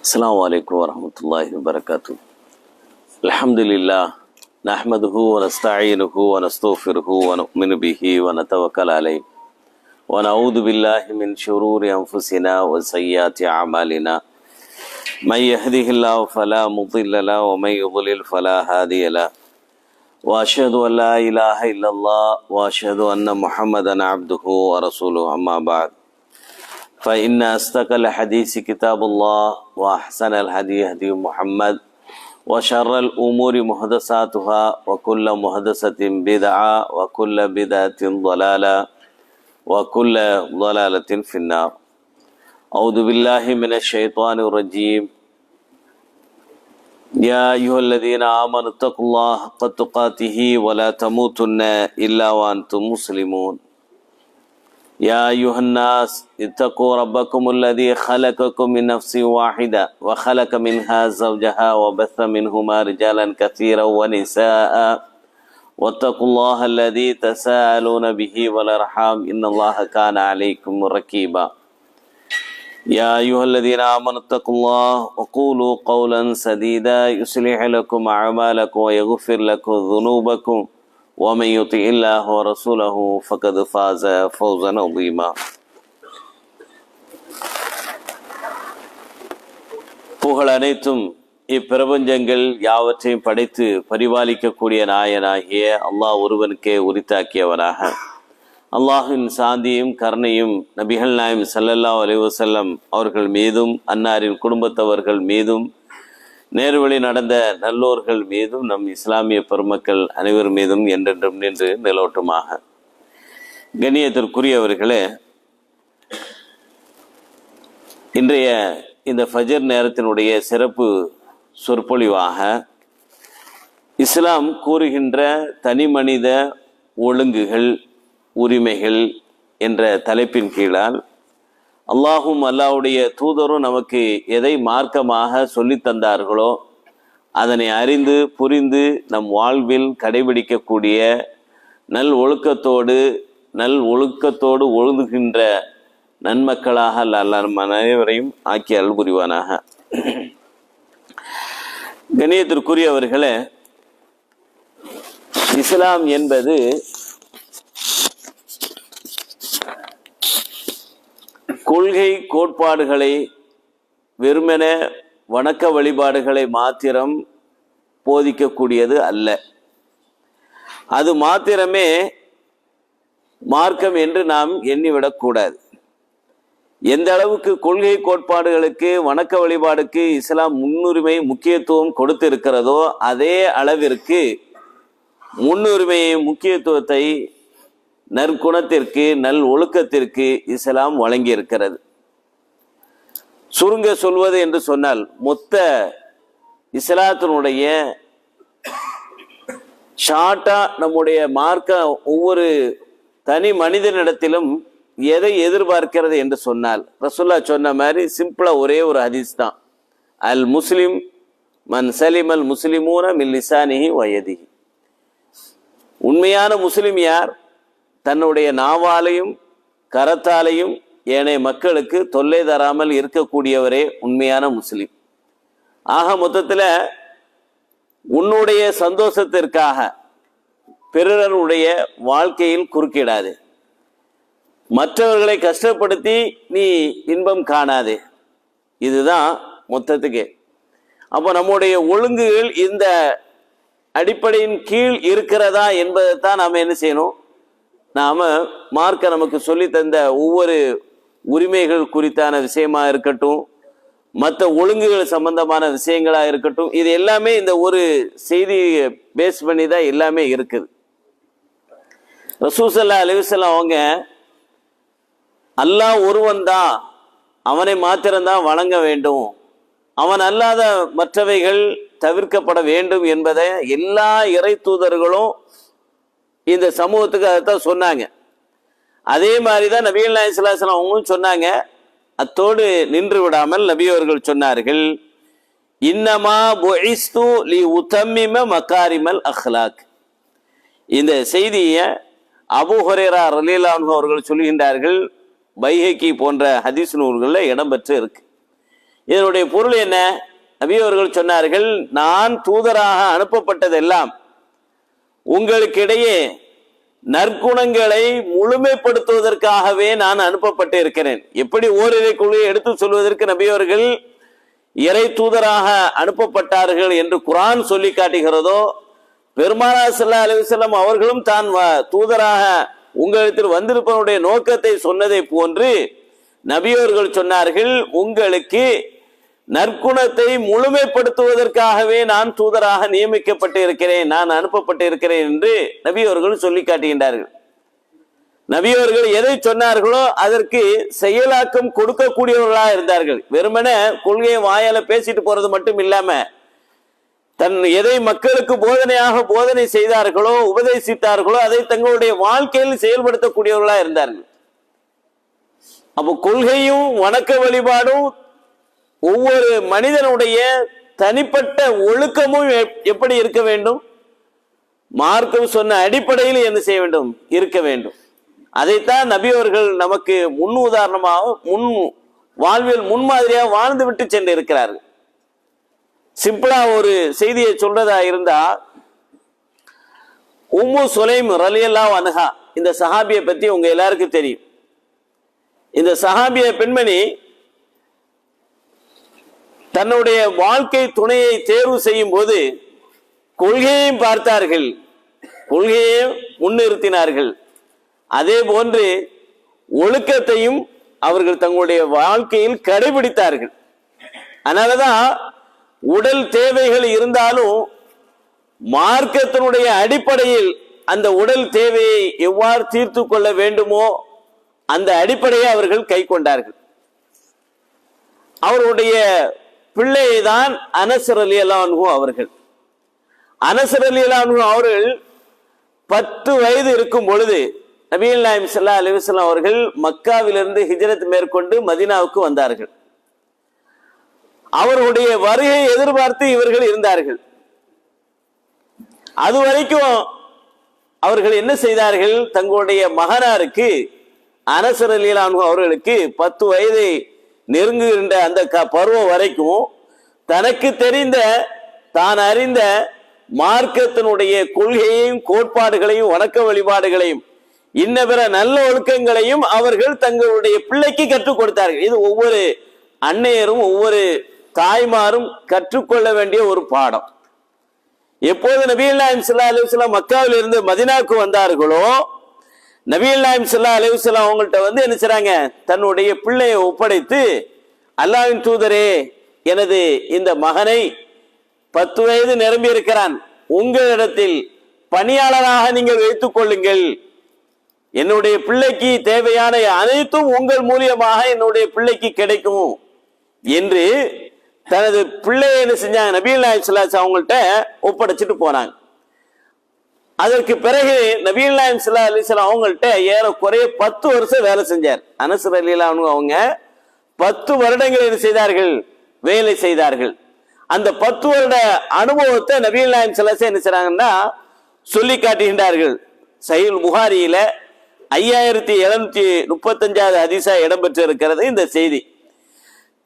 السلام عليكم ورحمة الله وبركاته. الحمد لله نحمده ونستعينه ونستغفره ونؤمن به ونتوكل عليه ونعوذ بالله من شرور أنفسنا وسيئات أعمالنا. من يهده الله فلا مضل له ومن يضلل فلا هادي له. وأشهد أن لا إله إلا الله وأشهد أن محمدا عبده ورسوله. أما بعد فإن أصدق الحديث كتاب الله وأحسن الهدي هدي محمد وشر الأمور محدثاتها وكل محدثة بدعة وكل بدعة ضلالة وكل ضلالة في النار. أعوذ بالله من الشيطان الرجيم. يا أيها الذين آمنوا اتقوا الله حق تقاته ولا تموتن إلا وأنتم مسلمون. يا أيها الناس اتقوا ربكم الذي خلقكم من نفس واحدة وخلق منها زوجها وبث منهما رجالا كثيرا ونساء واتقوا الله الذي تساءلون به والأرحام إن الله كان عليكم رقيبا. يا أيها الذين آمنوا اتقوا الله وقولوا قولا سديدا يصلح لكم أعمالكم ويغفر لكم ذنوبكم ومن يطع الله ورسوله فقد فاز فوزا عظيما. புகழ் அனைத்தும் இப்பிரபஞ்சங்கள் யாவற்றையும் படைத்து பரிபாலிக்கக்கூடிய நாயனாகிய அல்லாஹ் ஒருவனுக்கே உரித்தாக்கியவனாக அல்லாஹின் சாந்தியும் கருணையும் நபிகள் நாயம் ஸல்லல்லாஹு அலைஹி வஸல்லம் அவர்கள் மீதும் அன்னாரின் குடும்பத்தவர்கள் மீதும் நேர்வழி நடந்த நல்லோர்கள் மீதும் நம் இஸ்லாமிய பெருமக்கள் அனைவர் மீதும் என்றென்றும் நின்று நிலவட்டுமாக. கண்ணியத்திற்குரியவர்களே, இன்றைய இந்த ஃபஜர் நேரத்தினுடைய சிறப்பு சொற்பொழிவாக இஸ்லாம் கூறுகின்ற தனி மனித ஒழுங்குகள் உரிமைகள் என்ற தலைப்பின் கீழால் அல்லாஹும் அல்லாஹ்வுடைய தூதரும் நமக்கு எதை மார்க்கமாக சொல்லி தந்தார்களோ அதனை அறிந்து புரிந்து நம் வாழ்வில் கடைபிடிக்கக்கூடிய நல் ஒழுக்கத்தோடு ஒழுகுகின்ற நன்மக்களாக அல்லாஹ் நம் அனைவரையும் ஆக்கி அருள் புரிவானாக. கண்ணியத்திற்குரியவர்களே, இஸ்லாம் என்பது கொள்கை கோட்பாடுகளை வெறுமென வணக்க வழிபாடுகளை மாத்திரம் போதிக்கக்கூடியது அல்ல. அது மாத்திரமே மார்க்கம் என்று நாம் எண்ணிவிடக்கூடாது. எந்த அளவுக்கு கொள்கை கோட்பாடுகளுக்கு வணக்க வழிபாடுக்கு இஸ்லாம் முன்னுரிமை முக்கியத்துவம் கொடுத்து இருக்கிறதோ அதே அளவிற்கு முன்னுரிமையை முக்கியத்துவத்தை நற்குணத்திற்கு நல் ஒழுக்கத்திற்கு இஸ்லாம் வழங்கி இருக்கிறது. சுருங்க சொல்வது என்று சொன்னால் மொத்த இஸ்லாத்தினுடைய ஷார்ட்டா நம்முடைய மார்க்க ஒவ்வொரு தனி மனிதனிடத்திலும் எதை எதிர்பார்க்கிறது என்று சொன்னால் ரசூலுல்லாஹ் சொன்ன மாதிரி சிம்பிளா ஒரே ஒரு ஹதீஸ் தான். அல் முஸ்லிம் மன் சலிம் அல் முஸ்லிமூன மின் லிசானிஹி வ யதிஹி. உண்மையான முஸ்லிம் யார்? தன்னுடைய நாவாலையும் கரத்தாலையும் ஏனைய மக்களுக்கு தொல்லை தராமல் இருக்கக்கூடியவரே உண்மையான முஸ்லிம். ஆக மொத்தத்தில் உன்னுடைய சந்தோஷத்திற்காக பிறருடைய வாழ்க்கையில் குறுக்கிடாது, மற்றவர்களை கஷ்டப்படுத்தி நீ இன்பம் காணாதே. இதுதான் மொத்தத்துக்கு. அப்போ நம்முடைய ஒழுங்குகள் இந்த அடிப்படையின் கீழ் இருக்கிறதா என்பதைத்தான் நாம் என்ன செய்யணும்? நாம் மார்க்க நமக்கு சொல்லி தந்த ஒவ்வொரு உரிமைகள் குறித்தான விஷயமா இருக்கட்டும், மற்ற ஒழுங்குகள் சம்பந்தமான விஷயங்களா இருக்கட்டும், இது எல்லாமே இந்த ஒரு செய்தி பேஸ் பண்ணி தான் எல்லாமே இருக்குது. ரசூல் ஸல்லல்லாஹு அலைஹி வஸல்லம் அவங்க அல்லாஹ் ஒருவன் தான், அவனை மாத்திரம்தான் வணங்க வேண்டும், அவன் அல்லாத மற்றவைகள் தவிர்க்கப்பட வேண்டும் என்பதை எல்லா இறை தூதர்களும் இந்த சமூகத்துக்கு அதைத்தான் சொன்னாங்க. அதே மாதிரிதான் நபிகள் நாயகம் ஸல்லல்லாஹு அலைஹி வஸல்லம் அவங்களும் சொன்னாங்க. அத்தோடு நின்று விடாமல் நபி அவர்கள் சொன்னார்கள், இன்னமா புஇஸ்து லி உதம்மிம மகாரிமல் அஹ்லாக். இந்த செய்தியை அபூ ஹுரைரா ரலியல்லாஹு அன்ஹு அவர்கள் சொல்கின்றார்கள். பைஹகி போன்ற ஹதீஸ் நூல்களில் இடம்பெற்று இருக்கு. இதனுடைய பொருள் என்ன? நபி அவர்கள் சொன்னார்கள், நான் தூதராக அனுப்பப்பட்டதெல்லாம் உங்களுக்கிடையே நற்குணங்களை முழுமைப்படுத்துவதற்காகவே நான் அனுப்பப்பட்டு இருக்கிறேன். எப்படி ஓரிரை கொள்கையை எடுத்து சொல்வதற்கு நபி அவர்கள் இறை தூதராக அனுப்பப்பட்டார்கள் என்று குர்ஆன் சொல்லி காட்டுகிறதோ, பெருமானார் ஸல்லல்லாஹு அலைஹி வஸல்லம் அவர்களும் தான் தூதராக உங்களிடத்தில் வந்திருப்பவருடைய நோக்கத்தை சொன்னதை போன்று நபி அவர்கள் சொன்னார்கள், உங்களுக்கு நற்குணத்தை முழுமைப்படுத்துவதற்காகவே நான் தூதராக நியமிக்கப்பட்டு இருக்கிறேன், நான் அனுப்பப்பட்டு இருக்கிறேன் என்று நபி அவர்கள் சொல்லி காட்டுகின்றார்கள். நபி அவர்கள் எதை சொன்னார்களோ அதற்கு செயலாக்கம் கொடுக்கக்கூடியவர்களாக இருந்தார்கள். வெறுமன கொள்கையை வாயால பேசிட்டு போறது மட்டும் இல்லாம தன் எதை மக்களுக்கு போதனை செய்தார்களோ உபதேசித்தார்களோ அதை தங்களுடைய வாழ்க்கையில் செயல்படுத்தக்கூடியவர்களா இருந்தார்கள். அப்போ கொள்கையும் வணக்க வழிபாடும் ஒவ்வொரு மனிதனுடைய தனிப்பட்ட ஒழுக்கமும் எப்படி இருக்க வேண்டும்? மார்க்கம் சொன்ன அடிப்படையில் என்ன செய்ய வேண்டும்? இருக்க வேண்டும். அதைத்தான் நபி அவர்கள் நமக்கு முன் உதாரணமாக வாழ்வியல் முன்மாதிரியாக வாழ்ந்து விட்டு சென்று இருக்கிறார்கள். சிம்பிளா ஒரு செய்தியை சொல்றதா இருந்தா, உம்மு சுலைம் ரலியல்லாஹு அன்ஹா, இந்த சஹாபியை பத்தி உங்க எல்லாருக்கும் தெரியும். இந்த சஹாபிய பெண்மணி தன்னுடைய வாழ்க்கை துணையை தேர்வு செய்யும் போது கொள்கையையும் பார்த்தார்கள், கொள்கையையும் முன்னிறுத்தினார்கள். அதே போன்று ஒழுக்கத்தையும் அவர்கள் தங்களுடைய வாழ்க்கையில் கடைபிடித்தார்கள். அதனாலதான் உடல் தேவைகள் இருந்தாலும் மார்க்கத்தினுடைய அடிப்படையில் அந்த உடல் தேவையை எவ்வாறு தீர்த்து கொள்ள வேண்டுமோ அந்த அடிப்படையை அவர்கள் கை கொண்டார்கள். அவருடைய பிள்ளையை தான் அனஸ் ரலியல்லாஹு அன்ஹு அவர்கள். அனஸ் ரலியல்லாஹு அன்ஹு அவர்கள் 10 வயது இருக்கும் பொழுது நபிகள் நாயகம் ஸல்லல்லாஹு அலைஹி வஸல்லம் அவர்கள் மக்காவிலிருந்து ஹிஜ்ரத் மேற்கொண்டு மதீனாவுக்கு வந்தார்கள். அவர்களுடைய வருகையை எதிர்பார்த்து இவர்கள் இருந்தார்கள். அது வரைக்கும் அவர்கள் என்ன செய்தார்கள்? தங்களுடைய மகனாருக்கு அனஸ் ரலியல்லாஹு அன்ஹு அவர்களுக்கு 10 வயதை நெருங்குகின்ற அந்த பருவம் வரைக்கும் தனக்கு தெரிந்த தான் அறிந்த மார்க்கத்தினுடைய கொள்கையையும் கோட்பாடுகளையும் வணக்க வழிபாடுகளையும் இன்ன பிற நல்ல ஒழுக்கங்களையும் அவர்கள் தங்களுடைய பிள்ளைக்கு கற்றுக் கொடுத்தார்கள். இது ஒவ்வொரு அன்னையரும் ஒவ்வொரு தாய்மாரும் கற்றுக்கொள்ள வேண்டிய ஒரு பாடம். எப்போது நபிகள் நாயகம் ஸல்லல்லாஹு அலைஹி வஸல்லம் மக்காவில் இருந்து மதீனாவுக்கு வந்தார்களோ, நபிகள் நாயகம் ஸல்லல்லாஹு அலைஹி வஸல்லம் அவங்கள்ட்ட என்ன செய்றாங்க? தன்னுடைய பிள்ளையை ஒப்படைத்து, அல்லாஹ்வின் தூதரே, எனது இந்த மகனை 10 வயது நிரம்பி இருக்கிறான், உங்களிடத்தில் பணியாளராக நீங்கள் வைத்துக் கொள்ளுங்கள், என்னுடைய பிள்ளைக்கு தேவையான அனைத்தும் உங்கள் மூலியமாக என்னுடைய பிள்ளைக்கு கிடைக்கும் என்று தனது பிள்ளையை என்ன செஞ்சாங்க? நபிகள் நாயகம் ஸல்லல்லாஹு அலைஹி வஸல்லம் அவங்கள்ட்ட ஒப்படைச்சிட்டு போனாங்க. அதற்கு பிறகு நபிகள் நாயகம் ஸல்லல்லாஹு அலைஹி வஸல்லம் அவங்கள்ட்ட ஏறக்குறைய 10 வருஷம் வேலை செஞ்சார். அனஸ் ரலியல்லாஹு அன்ஹு அவங்க 10 வருடங்கள் என்ன செய்தார்கள்? வேலை செய்தார்கள். அந்த 10 வருட அனுபவத்தை நபிகள் நாயகம் ஸல்லல்லாஹு அலைஹி வஸல்லம் என்ன செய்றாங்கன்னா சொல்லி காட்டுகின்றார்கள். சஹீஹ் புகாரியில 5735வது ஹதீஸா இடம்பெற்று இருக்கிறது இந்த செய்தி.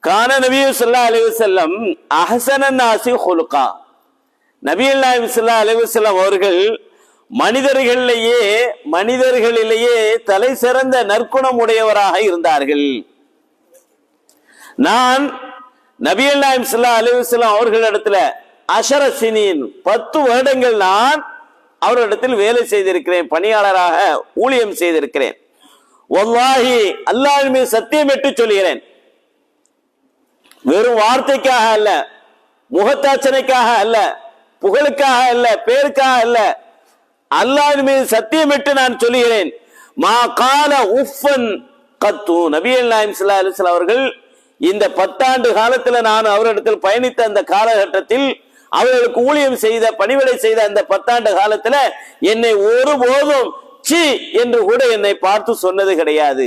கான நபி ஸல்லல்லாஹு அலைஹி வஸல்லம் அஹ்ஸனன் நாஸி குலுகா, நபிகள் நாயகம் ஸல்லல்லாஹு அலைஹி வஸல்லம் அவர்கள் மனிதர்களிலேயே தலை சிறந்த நற்குணம் உடையவராக இருந்தார்கள். நான் நபிகள் நாயகம் ஸல்லல்லாஹு அலைஹி வஸல்லம் அவர்களிடத்துல 10 சினீன் 10 வருடங்கள் நான் அவரிடத்தில் வேலை செய்திருக்கிறேன், பணியாளராக ஊழியம் செய்திருக்கிறேன். வல்லாஹி, அல்லாஹ்வின் மீது சத்தியமிட்டு சொல்கிறேன், வெறும் வார்த்தைக்காக அல்ல, முகத்தாட்சணைக்காக அல்ல, புகழுக்காக அல்ல, பேருக்காக அல்ல, அல்லாஹ்வின் மீது சத்தியமிட்டு நான் சொல்கிறேன், மா கால உஃபன் கத்து, நபிகள் நாயகம் ஸல்லல்லாஹு அலைஹி வஸல்லம் அவர்கள் இந்த 10 ஆண்டு காலத்துல நான் அவரிடத்தில் பயணித்த அந்த காலகட்டத்தில் அவர்களுக்கு ஊழியம் செய்த பணிவிடை செய்த அந்த 10 ஆண்டு காலத்துல என்னை ஒருபோதும் சி என்று கூட என்னை பார்த்து சொன்னது கிடையாது.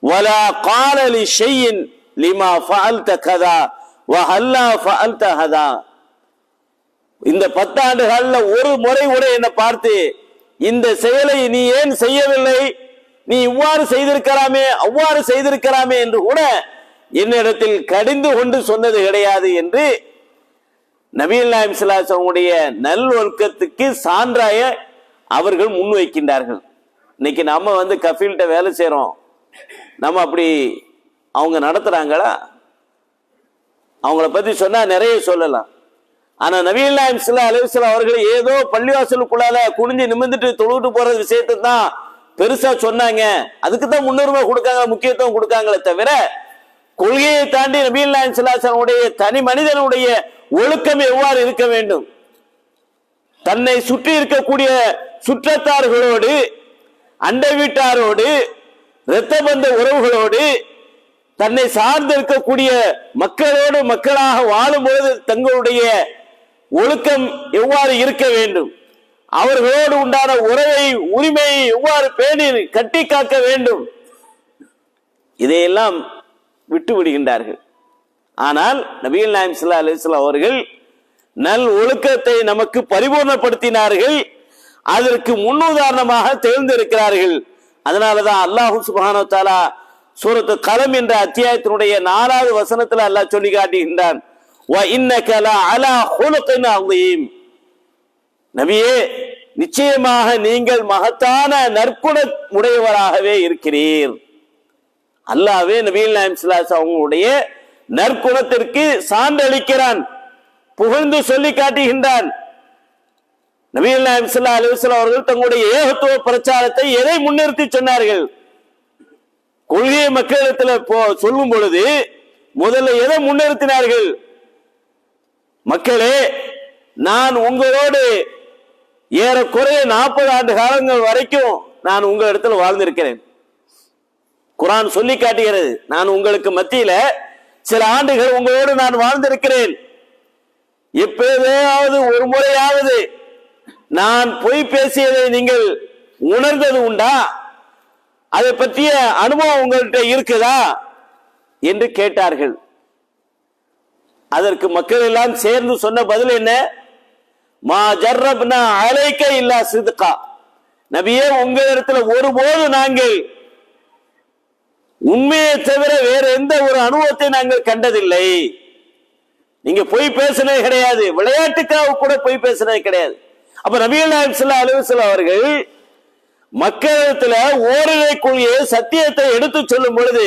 வலா கால லி ஷைஇன் லிமா ஃபஅல்த கதா வ ஹல்லா ஃபஅல்த ஹதா, இந்த 10 ஆண்டுகள்ல ஒரு முறை கூட என்னை பார்த்து இந்த செயலை நீ ஏன் செய்யவில்லை, நீ இவ்வாறு செய்திருக்கலாமே அவ்வாறு செய்திருக்கலாமே என்று கூட என்னிடத்தில் கடிந்து கொண்டு சொன்னது கிடையாது என்று நபிகள் நாயகம் ஸல்லல்லாஹு அலைஹி வஸல்லம் நல்லொழுக்கத்துக்கு சான்றாய அவர்கள் முன்வைக்கின்றார்கள். இன்னைக்கு நம்ம கஃபீல்கிட்ட வேலை செய்யறோம், நம்ம அப்படி அவங்க நடத்துறாங்களா? அவங்கள பத்தி சொன்னா நிறைய சொல்லலாம். ஆனா நபிகள் நாயகம் ஸல்லல்லாஹு அலைஹி வஸல்லம் அவர்கள் ஏதோ பள்ளிவாசலுக்குள்ளால குனிஞ்சு நிமிர்ந்துட்டு தொழுவிட்டு போற விஷயத்தை தான் பெருசா சொன்னாங்க. அதுக்கு தான் முன்னுரிமை கொடுக்காங்க, முக்கியத்துவம் கொடுக்காங்களே தவிர கொள்கையை தாண்டி நபிகள் நாயகம் ஸல்லல்லாஹு அலைஹி வஸல்லம் தனி மனிதனுடைய ஒழுக்கம் எவ்வாறு இருக்க வேண்டும், தன்னை சுற்றி இருக்கக்கூடிய சுற்றத்தார்களோடு, அண்டை வீட்டாரோடு, இரத்த பந்த உறவுகளோடு, தன்னை சார்ந்து இருக்கக்கூடிய மக்களோடு மக்களாக வாழும்போது தங்களுடைய ஒழுக்கம் எவ்வாறு இருக்க வேண்டும், அவர்களோடு உண்டான உறவை உரிமையை எவ்வாறு பேணி கட்டி காக்க வேண்டும், இதையெல்லாம் விட்டு விடுகின்றார்கள். ஆனால் நபிகள் நாயகம் ஸல்லல்லாஹு அலைஹி வஸல்லம் அவர்கள் நல் ஒழுக்கத்தை நமக்கு பரிபூர்ணப்படுத்தினார்கள். அதற்கு முன்னுதாரணமாக தேர்ந்தெடுக்கிறார்கள். அதனாலதான் அல்லாஹ் சுப்ஹானஹு வ தஆலா சூரத்து கலம் என்ற அத்தியாயத்தினுடைய 4வது வசனத்தில் அல்லாஹ் சொல்லி காட்டுகின்றான், வ இன்னக லஅலா ஹுலுகின் அஸீம். நபியே, நிச்சயமாக நீங்கள் மகத்தான நற்குண உடையவராகவே இருக்கிறீர். அல்லாஹ்வே நபிகள் நாயகம் ஸல்லல்லாஹு அலைஹி வஸல்லம் அவங்களுடைய நற்குணத்திற்கு சான்றளிக்கிறான், புகழ்ந்து சொல்லி காட்டுகின்றான். நபிகள் நாயகம் ஸல்லல்லாஹு அலைஹி வஸல்லம் அவர்கள் தங்களுடைய ஏகத்துவ பிரச்சாரத்தை எதை முன்னிறுத்தி சொன்னார்கள்? கொள்கையை மக்களிடத்தில் சொல்லும் பொழுது முதல்ல எதை முன்னிறுத்தினார்கள்? மக்களே, நான் உங்களோடு ஏறக்குறைய 40 ஆண்டு காலங்கள் வரைக்கும் நான் உங்களிடத்தில் வாழ்ந்திருக்கிறேன். குர்ஆன் சொல்லி காட்டுகிறது, நான் உங்களுக்கு மத்தியில சில ஆண்டுகள் உங்களோடு நான் வாழ்ந்திருக்கிறேன். எப்போதாவது ஒரு முறையாவது நான் பொய் பேசியதை நீங்கள் உணர்ந்தது உண்டா? அதை பற்றிய அனுபவம் உங்கள்கிட்ட இருக்குதா என்று கேட்டார்கள். அதற்கு மக்கள் எல்லாம் சேர்ந்து சொன்ன பதில் என்ன? மா ஜர்ரப்னா அலைக்க இல்லா சித்கா. நபியே, உங்களிடத்துல ஒருபோது நாங்கள் உண்மையை தவிர வேற எந்த ஒரு அனுபவத்தை நாங்கள் கண்டதில்லை. நீங்க பொய் பேசினது கிடையாது, விளையாட்டுக்காக கூட பொய் பேசினது கிடையாது. அப்ப நபிகள் நாயகம் ஸல்லல்லாஹு அலைஹி வஸல்லம் அவர்கள் மக்களிடத்துல ஓரிரை கொள்கையை சத்தியத்தை எடுத்து சொல்லும் பொழுது,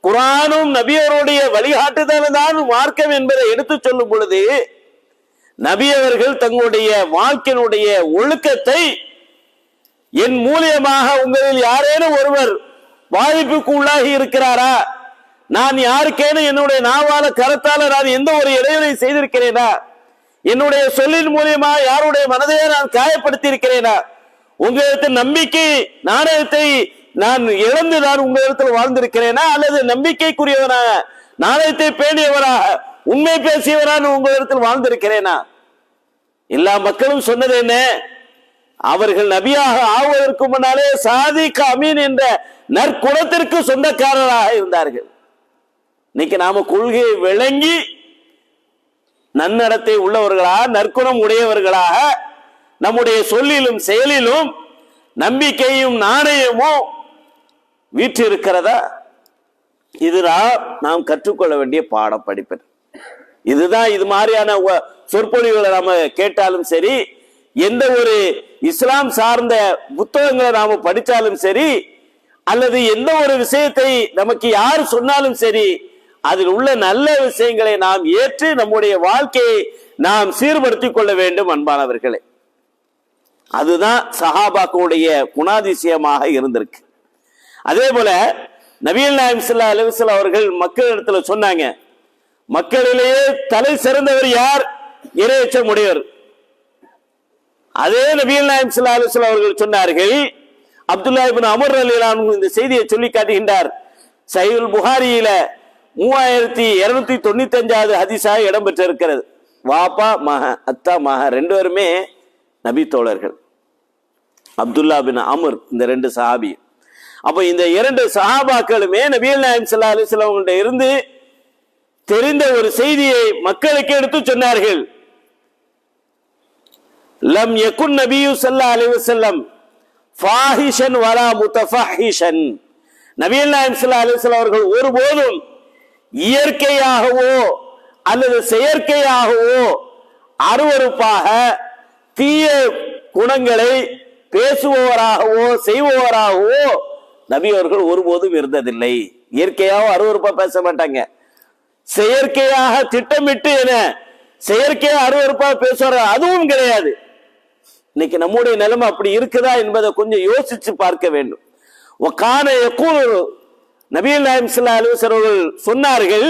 குர்ஆனும் நபியவருடைய வழிகாட்டுதல் தான் மார்க்கம் என்பதை எடுத்து சொல்லும் பொழுது, நபி அவர்கள் தங்களுடைய வாழ்க்கையினுடைய ஒழுக்கத்தை என் மூலியமாக உங்களில் யாரேனும் ஒருவர் பாதிப்புக்கு உள்ளாகி இருக்கிறாரா, நான் யாருக்கேனும் என்னுடைய நாவால கரத்தால நான் எந்த ஒரு இடைவெளி செய்திருக்கிறேனா, என்னுடைய சொல்லின் மூலியமா யாருடைய மனதையே நான் காயப்படுத்தி இருக்கிறேனா, உங்களிடத்தில் நம்பிக்கை நாணயத்தை நான் இழந்து நான் உங்களிடத்தில் வாழ்ந்திருக்கிறேனா, அல்லது நம்பிக்கைக்குரியவனாக நாணயத்தை பேணியவராக உண்மை பேசியவரான உங்களிடத்தில் வாழ்ந்திருக்கிறேனா? எல்லா மக்களும் சொன்னது என்ன? அவர்கள் நபியாக ஆவதற்கு முன்னாலே சாதிக் அமீன் என்ற நற்குணத்திற்கு சொந்தக்காரராக இருந்தார்கள். இன்னைக்கு நாம கொள்கையை விளங்கி நன்னடத்தை உள்ளவர்களாக, நற்குணம் உடையவர்களாக, நம்முடைய சொல்லிலும் செயலிலும் நம்பிக்கையும் நாணயமும் வீற்று இருக்கிறதா? இதுதான் நாம் கற்றுக்கொள்ள வேண்டிய பாடம் படிப்பது. இதுதான் இது மாதிரியான சொற்பொழிவுகளை நாம கேட்டாலும் சரி, எந்த ஒரு இஸ்லாம் சார்ந்த புத்தகங்களை நாம படித்தாலும் சரி, அல்லது எந்த ஒரு விஷயத்தை நமக்கு யார் சொன்னாலும் சரி, அதில் உள்ள நல்ல விஷயங்களை நாம் ஏற்று நம்முடைய வாழ்க்கையை நாம் சீர்படுத்திக் கொள்ள வேண்டும். அன்பானவர்களே, அதுதான் சஹாபாக்களுடைய குணாதிசயமாக இருந்திருக்கு. அதே போல நபிகள் நாயகம் ஸல்லல்லாஹு அலைஹி வஸல்லம் அவர்கள் மக்களிடத்துல சொன்னாங்க, மக்களிலேயே தலை சிறந்தவர் யார்? இறையச்சம் உடையவர். அதே நபிகள் நாயகம் ஸல்லல்லாஹு அலைஹி வஸல்லம் அவர்கள் சொன்னார்கள். அப்துல்லா இப்னு அமர் ரலியல்லாஹு அன்ஹு இந்த செய்தியை சொல்லி காட்டுகின்றார். சஹீஹுல் புகாரியில 3295வது ஹதீஸாக இடம்பெற்றிருக்கிறது. வாப்பா மக, அத்தா மக, ரெண்டு பேருமே நபி தோழர்கள். அப்துல்லா பின் அமர், இந்த ரெண்டு சஹாபி. அப்ப இந்த இரண்டு சஹாபாக்களுமே நபிகள் நாயகம் ஸல்லல்லாஹு அலைஹி வஸல்லம் இருந்து தெரிந்த ஒரு செய்தியை மக்களுக்கு எடுத்து சொன்னார்கள். லம் யகுன் நபியு ஸல்லல்லாஹு அலைஹி வஸல்லம் ஃபாஹிஷன் வலா முத்தஃபஹிஷன். நபிகள் நாயகம் ஸல்லல்லாஹு அலைஹி வஸல்லம் அவர்கள் ஒருபோதும் இயற்கையாகவோ அல்லது செயற்கையாகவோ அருவருப்பாக தீய குணங்களை பேசுபவராகவோ செய்பவராகவோ நபி அவர்கள் ஒருபோதும் இருந்ததில்லை. இயற்கையாக அருவருப்பா பேச மாட்டாங்க. செயற்கையாக திட்டமிட்டு என செயற்கையா அருவருப்பா பேசுற அதுவும் கிடையாது. இன்னைக்கு நம்முடைய நிலைமை அப்படி இருக்குதா என்பதை கொஞ்சம் யோசிச்சு பார்க்க வேண்டும். நபிகள் நாயகம் ஸல்லல்லாஹு அலைஹி வஸல்லம் அவர்கள் சொன்னார்கள்,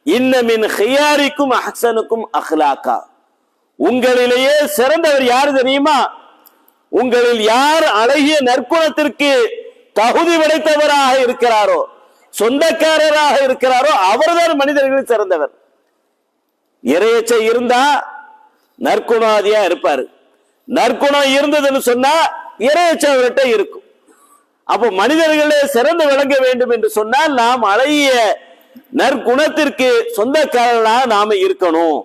இன்ன மின் ஹியாரிக்கும் அஹ்ஸனுக்கும் அஹ்லாகா, உங்களிலேயே சிறந்தவர் யார் தெரியுமா? உங்களில் யார் அழகிய நற்குணத்திற்கு தகுதி படைத்தவராக இருக்கிறாரோ, சொந்தக்காரராக இருக்கிறாரோ, அவர்தான் மனிதர்கள் சிறந்தவர். இறையச்சை இருந்தா நற்குணாதியா இருப்பாரு. நற்குணம் இருந்ததுன்னு சொன்னா இறையச்சை அவர்கிட்ட இருக்கும். அப்போ மனிதர்களே சிறந்து விளங்க வேண்டும் என்று சொன்னால் நாம் அழகிய நற்குணத்திற்கு சொந்தக்காரர்களாக நாம இருக்கணும்.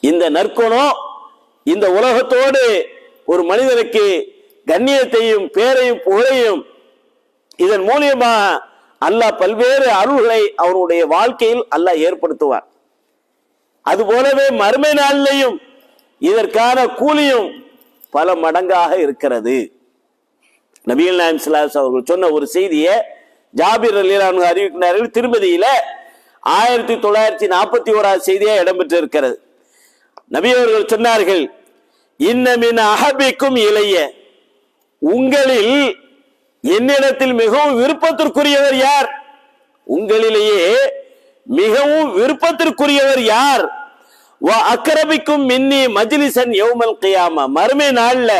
இந்த நற்குணம் இந்த உலகத்தோடு ஒரு மனிதனுக்கு கண்ணியத்தையும் பேரையும் புகழையும் இதன் மூலியமாக அல்லாஹ் பல்வேறு அருள்களை அவருடைய வாழ்க்கையில் அல்லாஹ் ஏற்படுத்துவார். அது போலவே மறுமை நாளிலேயும் இதற்கான கூலியும் பல மடங்காக இருக்கிறது. நபிகள் நாயகம் ஸல்லல்லாஹு அலைஹி அவர்கள் சொன்ன ஒரு செய்தியை ஜாபிர் ரலியல்லாஹு அன்ஹு அறிவிக்கிறார்கள். திருமதியில 1941 செய்தியா இடம்பெற்று இருக்கிறது. நபி அவர்கள் சொன்னார்கள், இன்ன மின் அஹபிக்கும் இலைய, உங்களில் என்னிடத்தில் மிகவும் விருப்பத்திற்குரியவர் யார்? உங்களிலேயே மிகவும் விருப்பத்திற்குரியவர் யார்? அக்ரபிக்கும் மின்னி மஜ்லிஸன் யௌமல் கியாமா, மறுமை நாள்ல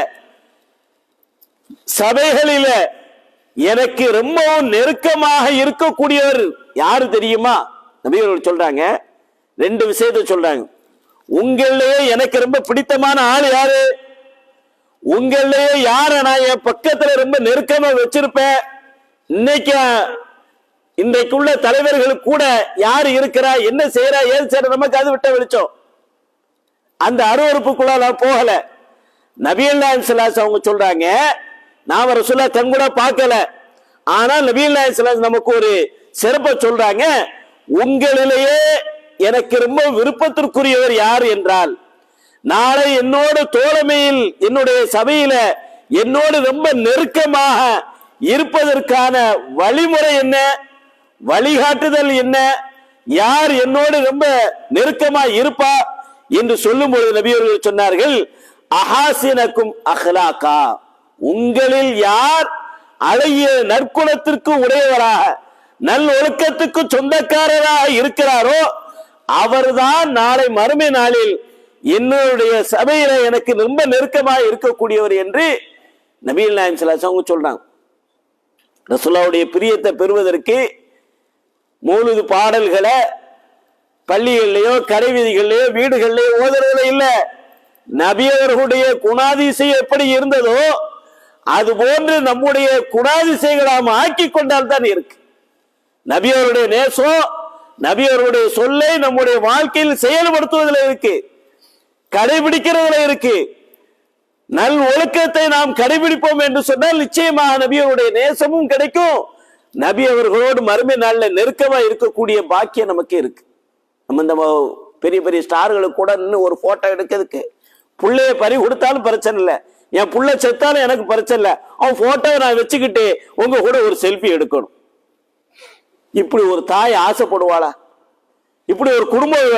சபைகளில எனக்கு ரொம்பவும் நெருக்கமாக இருக்கக்கூடியவர் யாரு தெரியுமா? நபி அவர்கள் சொல்றாங்க, ரெண்டு விஷயத்தை சொல்றாங்க. உங்களிலேயே எனக்கு ரொம்ப பிடித்தமான ஆள் யாரு? உங்களிலேயே யார நான் என் பக்கத்துல ரொம்ப நெருக்கமா வச்சிருப்பேன்? இன்றைக்குள்ள தலைவர்கள் கூட யாரு இருக்கிறா, என்ன செய்யறா, ஏது செய்யற, நமக்கு அது விட்ட வெளிச்சம். அந்த அருவறுப்புக்குள்ள நான் போகல. நபிகள் நாயகம் ஸல்லல்லாஹு அலைஹி அவங்க சொல்றாங்க, நாம ரசூலுல்லாஹ் கண்கூட பார்க்கல, ஆனால் நபிகள் நாயகம் ஸல்லல்லாஹு அலைஹி நமக்கு ஒரு சிறப்பை சொல்றாங்க. உங்களிலேயே எனக்கு ரொம்ப விருப்பத்திற்குரியவர் யார் என்றால், நாளை என்னோட தோழமையில் என்னுடைய சபையில என்னோடு ரொம்ப நெருக்கமாக இருப்பதற்கான வழிமுறை என்ன, வழிகாட்டுதல் என்ன, யார் என்னோடு ரொம்ப நெருக்கமா இருப்பா என்று சொல்லும் பொழுது நபி அவர்கள் சொன்னார்கள், அஹாசினக்கும் அஹ்லாகா, உங்களில் யார் அழகிய நற்குணத்திற்கு உடையவராக நல் ஒழுக்கத்துக்கு சொந்தக்காரராக இருக்கிறாரோ அவர்தான் நாளை மறுமை நாளில் என்னுடைய சபையில எனக்கு ரொம்ப நெருக்கமாக இருக்கக்கூடியவர் என்று நபிகள் நாயகம் ஸல்லல்லாஹு அலைஹி வஸல்லம் சொல்றாங்க. ரசூலுல்லாஹ்வுடைய பிரியத்தை பெறுவதற்கு மௌலிது பாடல்களை பள்ளிகள்லயோ கடைவீதிகள்லயோ வீடுகள்லயோ ஓதுறதுல இல்ல, நபி அவர்களுடைய குணாதிசயம் எப்படி இருந்ததோ அது போன்று நம்முடைய குணாதிசயங்களை நாம் ஆக்கி கொண்டால் தான் இருக்கு. நபி அவருடைய நேசம், நபி அவருடைய சொல்லை நம்முடைய வாழ்க்கையில் செயல்படுத்துவதில் இருக்கு, கடைபிடிக்கிறதுல இருக்கு. நல் ஒழுக்கத்தை நாம் கடைபிடிப்போம் என்று சொன்னால் நிச்சயமாக நபி அவருடைய நேசமும் கிடைக்கும், நபி அவர்களோடு மறுமை நாள்ல நெருக்கமா இருக்கக்கூடிய பாக்கியம் நமக்கு இருக்கு. நம்ம இந்த பெரிய பெரிய ஸ்டார்களுக்கு கூட இன்னும் ஒரு போட்டோ எடுக்கிறதுக்கு புள்ளைய பறி கொடுத்தாலும் பிரச்சனை இல்லை, என் புள்ள செத்தாலும் எனக்கு பிரச்சனை இல்லை, அவன் போட்டோவை நான் வச்சுக்கிட்டு உங்க கூட ஒரு செல்ஃபி எடுக்கணும். இப்படி ஒரு தாய் ஆசைப்படுவாளா? இப்படி ஒரு குடும்பம்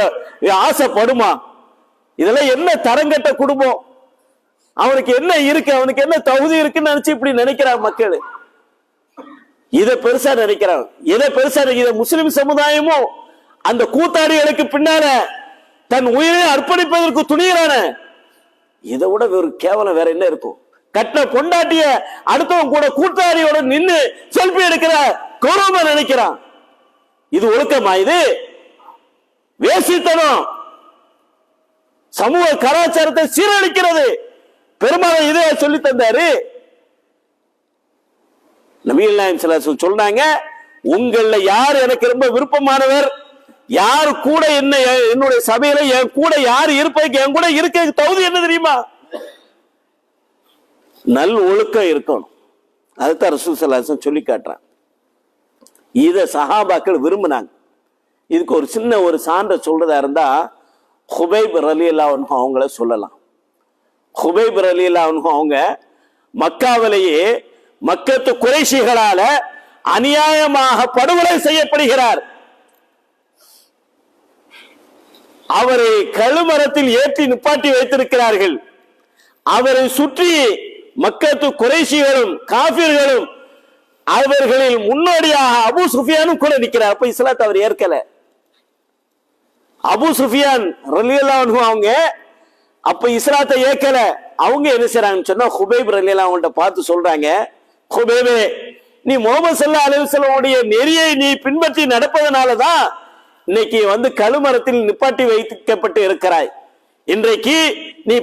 ஆசைப்படுமா? இதெல்லாம் என்ன தரங்கட்ட குடும்பம்? அவனுக்கு என்ன இருக்கு, அவனுக்கு என்ன தகுதி இருக்குன்னு நினைச்சு இப்படி நினைக்கிறான் மக்கள். இதை பெருசா நினைக்கிறான், இதை பெருசா இதை முஸ்லிம் சமுதாயமும் அந்த கூத்தாடிகளுக்கு பின்னால தன் உயிரை அர்ப்பணிப்பதற்கு துணிகிறான. இதை விட ஒரு கேவலம் வேற என்ன இருக்கும்? கட்டின பொண்டாட்டிய அடுத்தவன் கூட கூத்தாடியோட நின்று செல்ஃபி எடுக்கிற கௌரவமா நினைக்கிறான். இது ஒழுக்கமா? இது வேசித்தனம், சமூக கலாச்சாரத்தை சீரழிக்கிறது. பெருமாள் இதை சொல்லி தந்தாரு. நபிகள் நாயகம் ஸல்லல்லாஹு அலைஹி சொல்றாங்க, உங்கள யார் எனக்கு ரொம்ப விருப்பமானவர், யார் கூட என்னுடைய சபையில என் கூட யார் இருப்பதுக்கு என் கூட இருக்க தகுதி என்ன தெரியுமா? நல் ஒழுக்கம் இருக்கணும். அதுதான் ரசூல் ஸல்லல்லாஹு அலைஹி சொல்லி காட்டுறான். இத சஹாபாக்கள் விரும்பினாங்க. இதுக்கு ஒரு சின்ன ஒரு சான்ற சொல்றதா இருந்தா ஹுபைப் ரலியல்லாஹு அன்ஹு அவங்கள சொல்லலாம். ஹுபைப் ரலியல்லாஹு அன்ஹு அவங்க மக்காவிலேயே மக்கத்து குறைஷிகளால அநியாயமாக படுகொலை செய்யப்படுகிறார். அவரை கழுமரத்தில் ஏற்றி நிப்பாட்டி வைத்திருக்கிறார்கள். அவரை சுற்றி மக்கத்து குறைஷிகளும் காபிர்களும் அவர்களில் முன்னோடியாக அபூ சுஃபியானும் கூட நிற்கிறார். அப்ப இஸ்லாத்தை அவர் ஏற்கல. அபூ சுஃபியான் ரலியல்லாஹு அன்ஹு அவங்க அப்ப இஸ்லாத்தை ஏற்கல. அவங்க என்ன செய்றாங்கன்னு சொன்னா ஹுபைப் ரலியல்லாஹு அன்ஹு பார்த்து சொல்றாங்க, ஹுபைபே, நீ முஹம்மது ஸல்லல்லாஹு அலைஹி வஸல்லம் உடைய நெறியை நீ பின்பற்றி நடப்பதனாலதான் இன்னைக்கு கழுமரத்தில் நிப்பாட்டி வைக்கப்பட்டு இருக்கிறாய். இன்றைக்கு நீ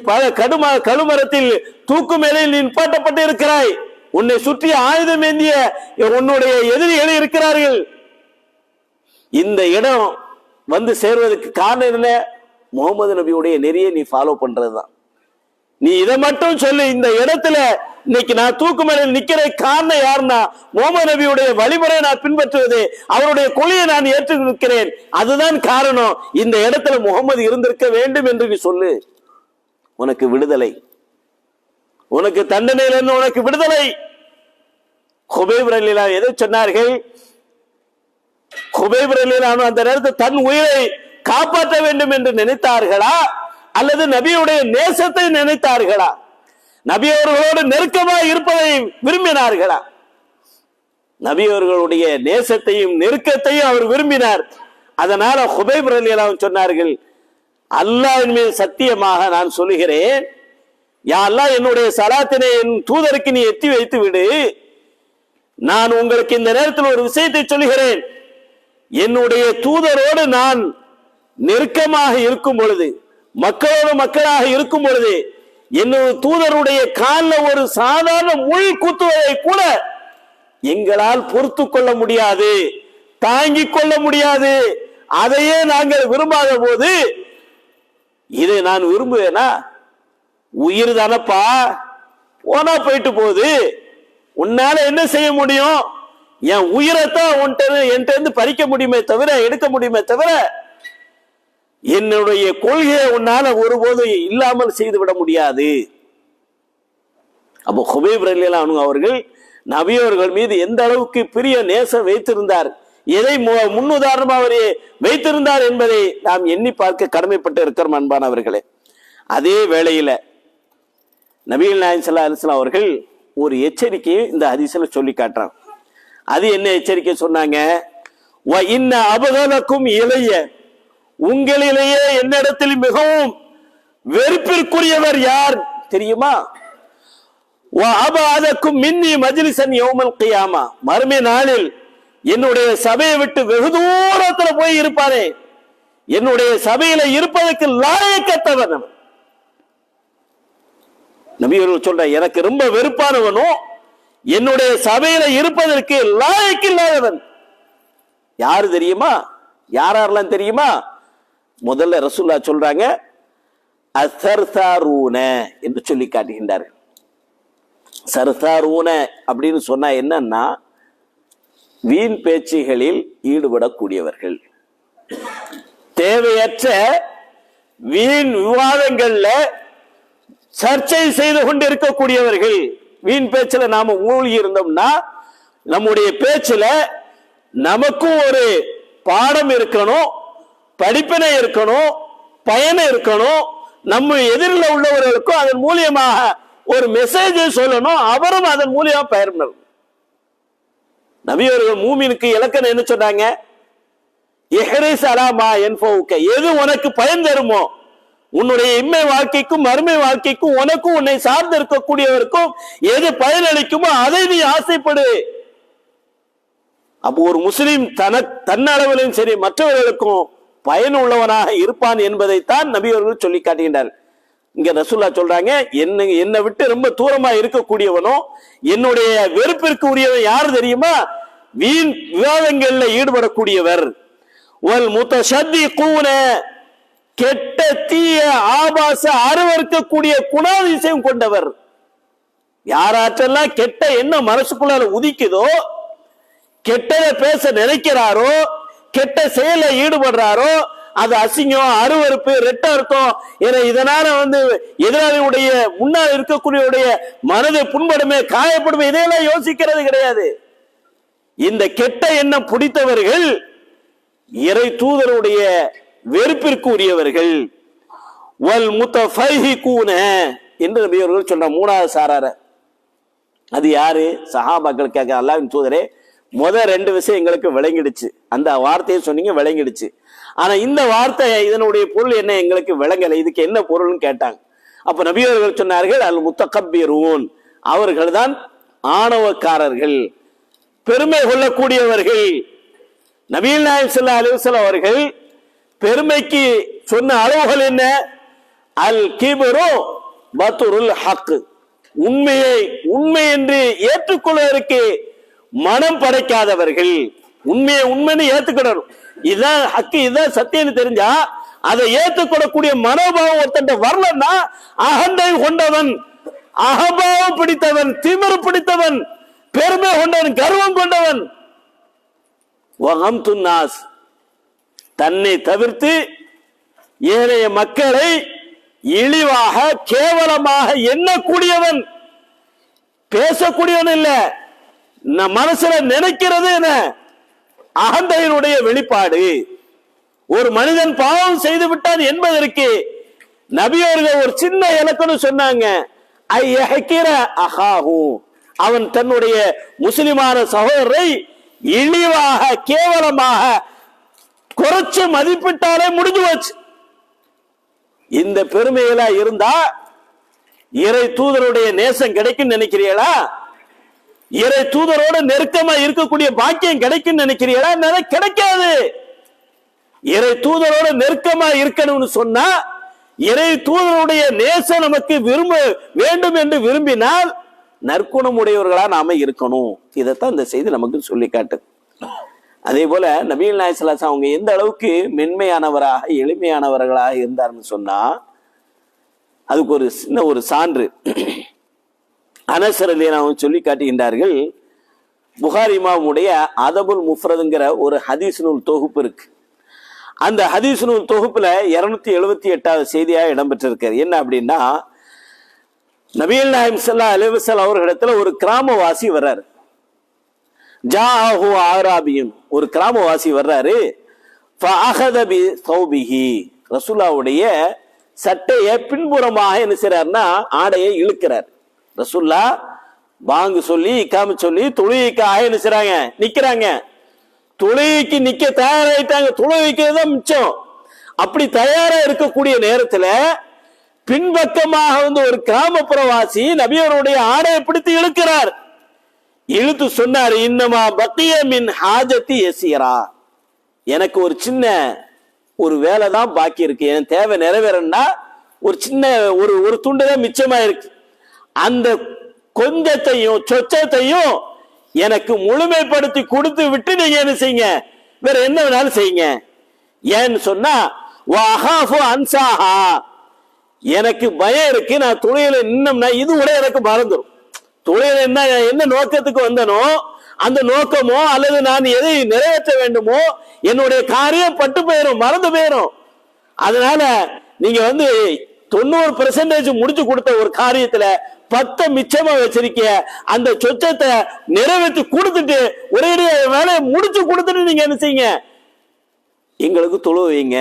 கழுமரத்தில் தூக்கு மேலே நீ நிப்பாட்டப்பட்டு இருக்கிறாய். உன்னை சுற்றி ஆயுதம் ஏந்திய உன்னுடைய எதிரிகள் இருக்கிறார்கள். இந்த இடம் சேர்வதற்கு காரணம் என்ன? முகமது நபியுடைய நெறியை நீ ஃபாலோ பண்றதுதான். நீ இதை மட்டும் சொல்லு, இந்த இடத்துல இன்னைக்கு நான் தூக்கு மேல நிக்கிற காரணம் யாருன்னா முகமது நபியுடைய வழிமுறை நான் பின்பற்றுவது, அவருடைய கொள்கையை நான் ஏற்று நிற்கிறேன், அதுதான் காரணம். இந்த இடத்துல முகமது இருந்திருக்க வேண்டும் என்று நீ சொல்லு, உனக்கு விடுதலை, உனக்கு தண்டனையிலிருந்து உனக்கு விடுதலை. ஹுபைப் ரலியல்லாஹு எதை சொன்னார்கள்? ஹுபைப் ரலியல்லாஹு அந்த நேரத்தில் தன் உயிரை காப்பாற்ற வேண்டும் என்று நினைத்தார்களா அல்லது நபியுடைய நேசத்தை நினைத்தார்களா? நபி அவர்களோடு நெருக்கமாக இருப்பதை விரும்பினார்களா? நபி அவர்களுடைய நேசத்தையும் நெருக்கத்தையும் அவர் விரும்பினார். அதனால ஹுபைப் ரலியல்லாஹு சொன்னார்கள், அல்லாஹ்வின் மீது சத்தியமாக நான் சொல்லுகிறேன், யா அல்லாஹ், என்னுடைய சலாத்தினை என் தூதருக்கு நீ எத்தி வைத்து விடு. நான் உங்களுக்கு இந்த நேரத்தில் ஒரு விஷயத்தை சொல்லுகிறேன். என்னுடைய தூதரோடு நான் நெருக்கமாக இருக்கும் பொழுது, மக்களோடு மக்களாக இருக்கும் பொழுது, என்னுடைய தூதருடைய காலில் ஒரு சாதாரண முள் குத்துவதை கூட எங்களால் பொறுத்து கொள்ள முடியாது, தாங்கிக் கொள்ள முடியாது. அதையே நாங்கள் விரும்பாத போது இதை நான் விரும்புவேனா? உயிர் தானப்பா, போனா போயிட்டு போகுது, உன்னால என்ன செய்ய முடியும்? என் உயிரைத்தான் என்கிட்ட இருந்து பறிக்க முடியுமே தவிர, எடுக்க முடியுமே தவிர, என்னுடைய கொள்கையை உன்னால ஒருபோதும் இல்லாமல் செய்துவிட முடியாது. அப்போ ஹுபைப் ரலியல்லாஹு அன்ஹு அவர்கள் நபி அவர்கள் மீது எந்த அளவுக்கு பிரிய நேசம் வைத்திருந்தார், எதை முன்னுதாரணமாக அவர் வைத்திருந்தார் என்பதை நாம் எண்ணி பார்க்க கடமைப்பட்டு இருக்கிறோம் அன்பானவர்களே. அதே வேளையில நபிகள் நாயகம் ஸல்லல்லாஹு அலைஹி வஸல்லம் அவர்கள் ஒரு எச்சரிக்கையை இந்த ஹதீஸ்ல சொல்லி காட்டுறாங்க. அது என்ன எச்சரிக்கை சொன்னாங்க? வ இன்ன அபகலக்கும் இளைய, உங்களிலேயே என்னிடத்தில் மிகவும் வெறுப்பிற்குரியவர் யார் தெரியுமா? வ அபஅதக்கும் மின்னி மஜ்லிஸன் யௌமல் கியாமா, மறுமை நாளில் என்னுடைய சபையை விட்டு வெகு தூரத்துல போய் இருப்பாரே, என்னுடைய சபையில இருப்பதற்கு லாயக்கத்தவன். நபி அவர்கள் சொல்ற, எனக்கு ரொம்ப வெறுப்பானவனும் என்னுடைய சபையில இருப்பதற்கு லாயக்கில்லாதவன் யாரு தெரியுமா? யாரெல்லாம் தெரியுமா? முதல்ல ரசூலுல்லாஹ் சொல்றாங்க, அஸர்சாரூன என்று சொல்லி காட்டுகின்றார்கள். சர்சாரூன அப்படின்னு சொன்னா என்னன்னா, வீண் பேச்சுகளில் ஈடுபடக்கூடியவர்கள், தேவையற்ற வீண் விவாதங்கள்ல சர்ச்சை செய்து கொண்டு இருக்கக்கூடியவர்கள். வீண் பேச்சுல நாம மூழ்கி இருந்தோம்னா நம்முடைய பேச்சுல நமக்கும் ஒரு பாடம் இருக்கணும், படிப்பினை இருக்கணும், பயணம் இருக்கணும், நம்ம எதிரில் உள்ளவர்களுக்கும் அதன் மூலியமாக ஒரு மெசேஜை சொல்லணும், அவரும் அதன் மூலியமா பயன்பெறணும். நபி அவர்கள் மூமினுக்கு இலக்கணம் என்ன சொன்னாங்க? இஹ்ரிஸ் அலா மா யன்ஃபவுக, எது உனக்கு பயன் தருமோ, உன்னுடைய இம்மை வாழ்க்கைக்கும் மறுமை வாழ்க்கைக்கும் உனக்கும் உன்னை சார்ந்து இருக்கக்கூடியவருக்கும் எது பயனளிக்குமோ அதை நீ ஆசைப்படு. அப்போ ஒரு முஸ்லிம் தன்னளவிலும் சரி மற்றவர்களுக்கும் பயன் உள்ளவனாக இருப்பான் என்பதைத்தான் நபி அவர்கள் சொல்லி காட்டுகின்றார். இங்க ரசூலுல்லாஹ் சொல்றாங்க, என்னை விட்டு ரொம்ப தூரமா இருக்கக்கூடியவனோ என்னுடைய வெறுப்பிற்கு உரியவன் யாரு தெரியுமா? வீண் விவாதங்கள்ல ஈடுபடக்கூடியவர். வல் முத்தஷத்திகூன, கெட்ட தீய ஆபாச அருவருக்கக்கூடிய குணாதிசயம் கொண்டவர். யாராற்றெல்லாம் கெட்ட என்ன மனசுக்குள்ள உதிக்குதோ, கெட்டதை பேச நினைக்கிறாரோ, கெட்ட செயல ஈடுபடுறாரோ, அது அசிங்கம், அருவருப்பு, ரெட்ட அர்த்தம் என இதனால எதிராளியுடைய முன்னால் இருக்கக்கூடிய மனதை புண்படுமே, காயப்படுமே, இதையெல்லாம் யோசிக்கிறது கிடையாது. இந்த கெட்ட எண்ணம் பிடித்தவர்கள் இறை தூதருடைய வெறுப்பிற்கு உரியவர்கள். வல் முத்தஃபஹிகூன என்று நபி அவர்கள் சொன்ன மூணாவது சாரார. அது யாரு? சஹாபாக்கள் கேட்க, அல்லாஹ்வின் தூதரே, முதல் 2 விஷயம் எங்களுக்கு விளங்கிடுச்சு, அந்த வார்த்தையை சொன்னீங்க, விளங்கிடுச்சு. ஆனா இந்த வார்த்தை இதனுடைய பொருள் என்ன எங்களுக்கு விளங்கலை, இதுக்கு என்ன பொருள்னு கேட்டாங்க. அப்ப நபி அவர்கள் சொன்னார்கள், அல் முத்தகப்பிரூன், அவர்கள் தான் ஆணவக்காரர்கள், பெருமை கொள்ளக்கூடியவர்கள். நபிகள் நாயகம் ஸல்லல்லாஹு அலைஹி வஸல்லம் அவர்கள் பெருமைக்கு சொன்ன அளவுகள் என்ன? அல் கிப்ரு பத்ருல் ஹக், உண்மையை உண்மை என்று ஏற்றுக்கொள்வதற்கு மனம் படைக்காதவர்கள். உண்மையை உண்மைன்னு ஏத்துக்கிடணும், இதுதான் ஹக்கு, இதுதான் சத்தியம் தெரிஞ்சா அதை ஏற்றுக்கொள்ளக்கூடிய மனோபாவம் ஒருத்தன் வரலன்னா அகந்தை கொண்டவன், அகபாவம் பிடித்தவன், திமிரு பிடித்தவன், பெருமை கொண்டவன், கர்வம் கொண்டவன். வஹம்துன்னாஸ், தன்னை தவிர்த்து ஏனைய மக்களை இழிவாக கேவலமாக எண்ணக்கூடியவன், பேசக்கூடியவன் இல்ல, மனசுல நினைக்கிறது என்ன? அகந்தையினுடைய வெளிப்பாடு. ஒரு மனிதன் பாவம் செய்து விட்டான் என்பதற்கு நபி அவர்கள் ஒரு சின்ன இலக்கணம் சொன்னாங்க, அவன் தன்னுடைய முஸ்லிமான சகோதரரை இழிவாக கேவலமாக குறைச்சு மதிப்பிட்டாலே முடிஞ்சு போச்சு. இந்த பெருமைகளா இருந்தா இறை தூதருடைய நேசம் கிடைக்கும் நினைக்கிறீங்களா? இறை தூதரோட நெருக்கமா இருக்கக்கூடிய பாக்கியம் கிடைக்கும் நினைக்கிறீங்களா? கிடைக்காது. இறை தூதரோட நெருக்கமா இருக்கணும்னு சொன்னா, இறை தூதருடைய நேசம் நமக்கு விரும்ப வேண்டும் என்று விரும்பினால் நற்குணம் உடையவர்களா நாம இருக்கணும். இதைத்தான் இந்த செய்தி நமக்கு சொல்லி காட்டு. அதே போல நபிகள் நாயகம் ஸல்லல்லாஹு அலைஹி வஸல்லம் அவங்க எந்த அளவுக்கு மென்மையானவராக எளிமையானவர்களாக இருந்தார்னு சொன்னா, அதுக்கு ஒரு சின்ன ஒரு சான்று அனஸ் ரலியல்லாஹு அன்ஹு சொல்லி காட்டுகின்றார்கள். புகாரி இமாமுடைய அதபுல் முஃப்ரதுங்கிற ஒரு ஹதீஸ் நூல் தொகுப்பு இருக்கு. அந்த ஹதீஸ் நூல் தொகுப்புல 278வது செய்தியாக இடம்பெற்றிருக்காரு. என்ன அப்படின்னா, நபிகள் நாயகம் ஸல்லல்லாஹு அலைஹி வஸல்லம் அவர்களிடத்துல ஒரு கிராமவாசி வர்றாரு. ஜாஅஹு ஆராபியன், ஒரு கிராமவாசி வர்றாரு. ஃபஅஹத பி ஸௌபிஹி, ரசூலுல்லாஹ்வுடைய சட்டையை பின்புறமாக என்ன செய்றாருன்னா ஆடையை இழுக்கிறார். ரசூலுல்லாஹ் பாங்கு சொல்லி இக்காம சொல்லி தொழுகைக்காக என்ன செய்றாங்க? நிக்கிறாங்க. தொழுகைக்கு நிக்க தயாராயிட்டாங்க. தொழுகைக்கு தான் மிச்சம். அப்படி தயாரா இருக்கக்கூடிய நேரத்துல பின்பக்கமாக ஒரு கிராமப்புறவாசி நபியவருடைய ஆடையை பிடித்து இழுக்கிறார். இழுத்து சொன்னார், இன்னமா பக்கிய மின் ஹாஜத்தி யஸீரா, எனக்கு ஒரு சின்ன ஒரு வேலை தான் பாக்கி இருக்கு, என் தேவை நிறைவேறனா ஒரு சின்ன ஒரு துண்டு தான் மிச்சமா இருக்கு. அந்த கொஞ்சத்தையும் சொச்சத்தையும் எனக்கு முழுமைப்படுத்தி கொடுத்து விட்டு நீங்க என்ன செய்யுங்க, வேற என்ன வேணாலும் செய்யுங்க. ஏன்னு சொன்னா வஹாஃபு அன்சாஹா, எனக்கு பயம் இருக்கு, நான் தொழில நின்னம்னா இது கூட எனக்கு மறந்துடும். தொழில என்ன நோக்கத்துக்கு வந்தனோ அந்த நோக்கமோ அல்லது நான் எதை நிறைவேற்ற வேண்டுமோ என்னுடைய காரியம் பட்டு போயிடும், மறந்து போயிடும். அதனால நீங்க 90% முடிச்சு கொடுத்த ஒரு காரியத்துல 10 மிச்சமா வச்சிருக்க, அந்த சொச்சத்தை நிறைவேற்றி கொடுத்துட்டு ஒரே வேலையை முடிச்சு கொடுத்துட்டு நீங்க என்ன செய்யுங்க, எங்களுக்கு தொழு வைங்க.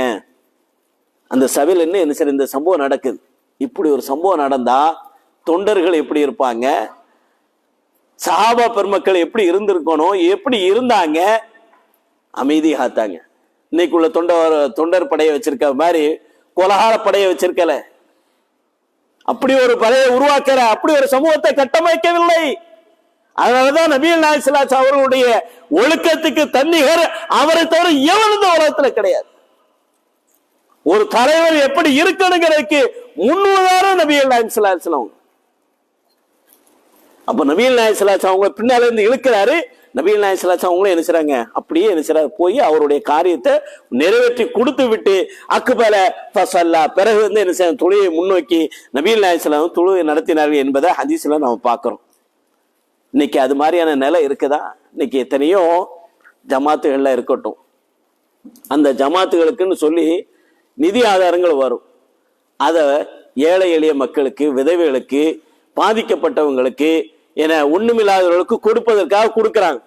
அந்த சபையில் என்ன சரி இந்த சம்பவம் நடக்குது. இப்படி ஒரு சம்பவம் நடந்தா தொண்டர்கள் எப்படி இருப்பாங்க, சஹாபா பெருமக்கள் எப்படி இருந்திருக்கணும், எப்படி இருந்தாங்க? அமைதி காத்தாங்க. இன்னைக்குள்ள தொண்டர் படையை வச்சிருக்க மாதிரி கொலகார படையை வச்சிருக்கல, அப்படி ஒரு படையை உருவாக்கல, அப்படி ஒரு சமூகத்தை கட்டமைக்கவில்லை. அதனாலதான் நபிகள் நாயகம் ஸல்லல்லாஹு அலைஹி வஸல்லம் அவர்களுடைய ஒழுக்கத்துக்கு தன்னிகர் அவரை தவிர எவனும் உலகத்துல கிடையாது. ஒரு தலைவர் எப்படி இருக்கணுங்கிறதுக்கு முன்னுதாரணம் நபிகள் நாயகம் ஸல்லல்லாஹு அலைஹி வஸல்லம். அப்ப நபிகள் நாயகம் ஸல்லல்லாஹு அலைஹி வஸல்லம் அவங்க பின்னால இருந்து இழுக்கிறாரு. நபிகள் நாயகம் ஸல்லல்லாஹு அலைஹி வஸல்லம் அவங்களும் என்ன செய்றாங்க, அப்படியே என்ன செய்றாங்க, போய் அவருடைய காரியத்தை நிறைவேற்றி கொடுத்து விட்டு அக்பல ஃபஸல்லா, பிறகு என்ன செய்ய தொழுகையை முன்னோக்கி நபிகள் நாயகம் ஸல்லல்லாஹு அலைஹி வஸல்லம் தொழுகை நடத்தினார்கள் என்பதை ஹதீஸ்ல நாம பார்க்கிறோம். இன்னைக்கு அது மாதிரியான நிலை இருக்குதா? இன்னைக்கு எத்தனையோ ஜமாத்துகள்ல இருக்கட்டும், அந்த ஜமாத்துகளுக்குன்னு சொல்லி நிதி ஆதாரங்கள் வரும். அதை ஏழை எளிய மக்களுக்கு, விதவைகளுக்கு, பாதிக்கப்பட்டவங்களுக்கு என ஒண்ணுமில்லாதவர்களுக்கு கொடுப்பதற்காக கொடுக்குறாங்க.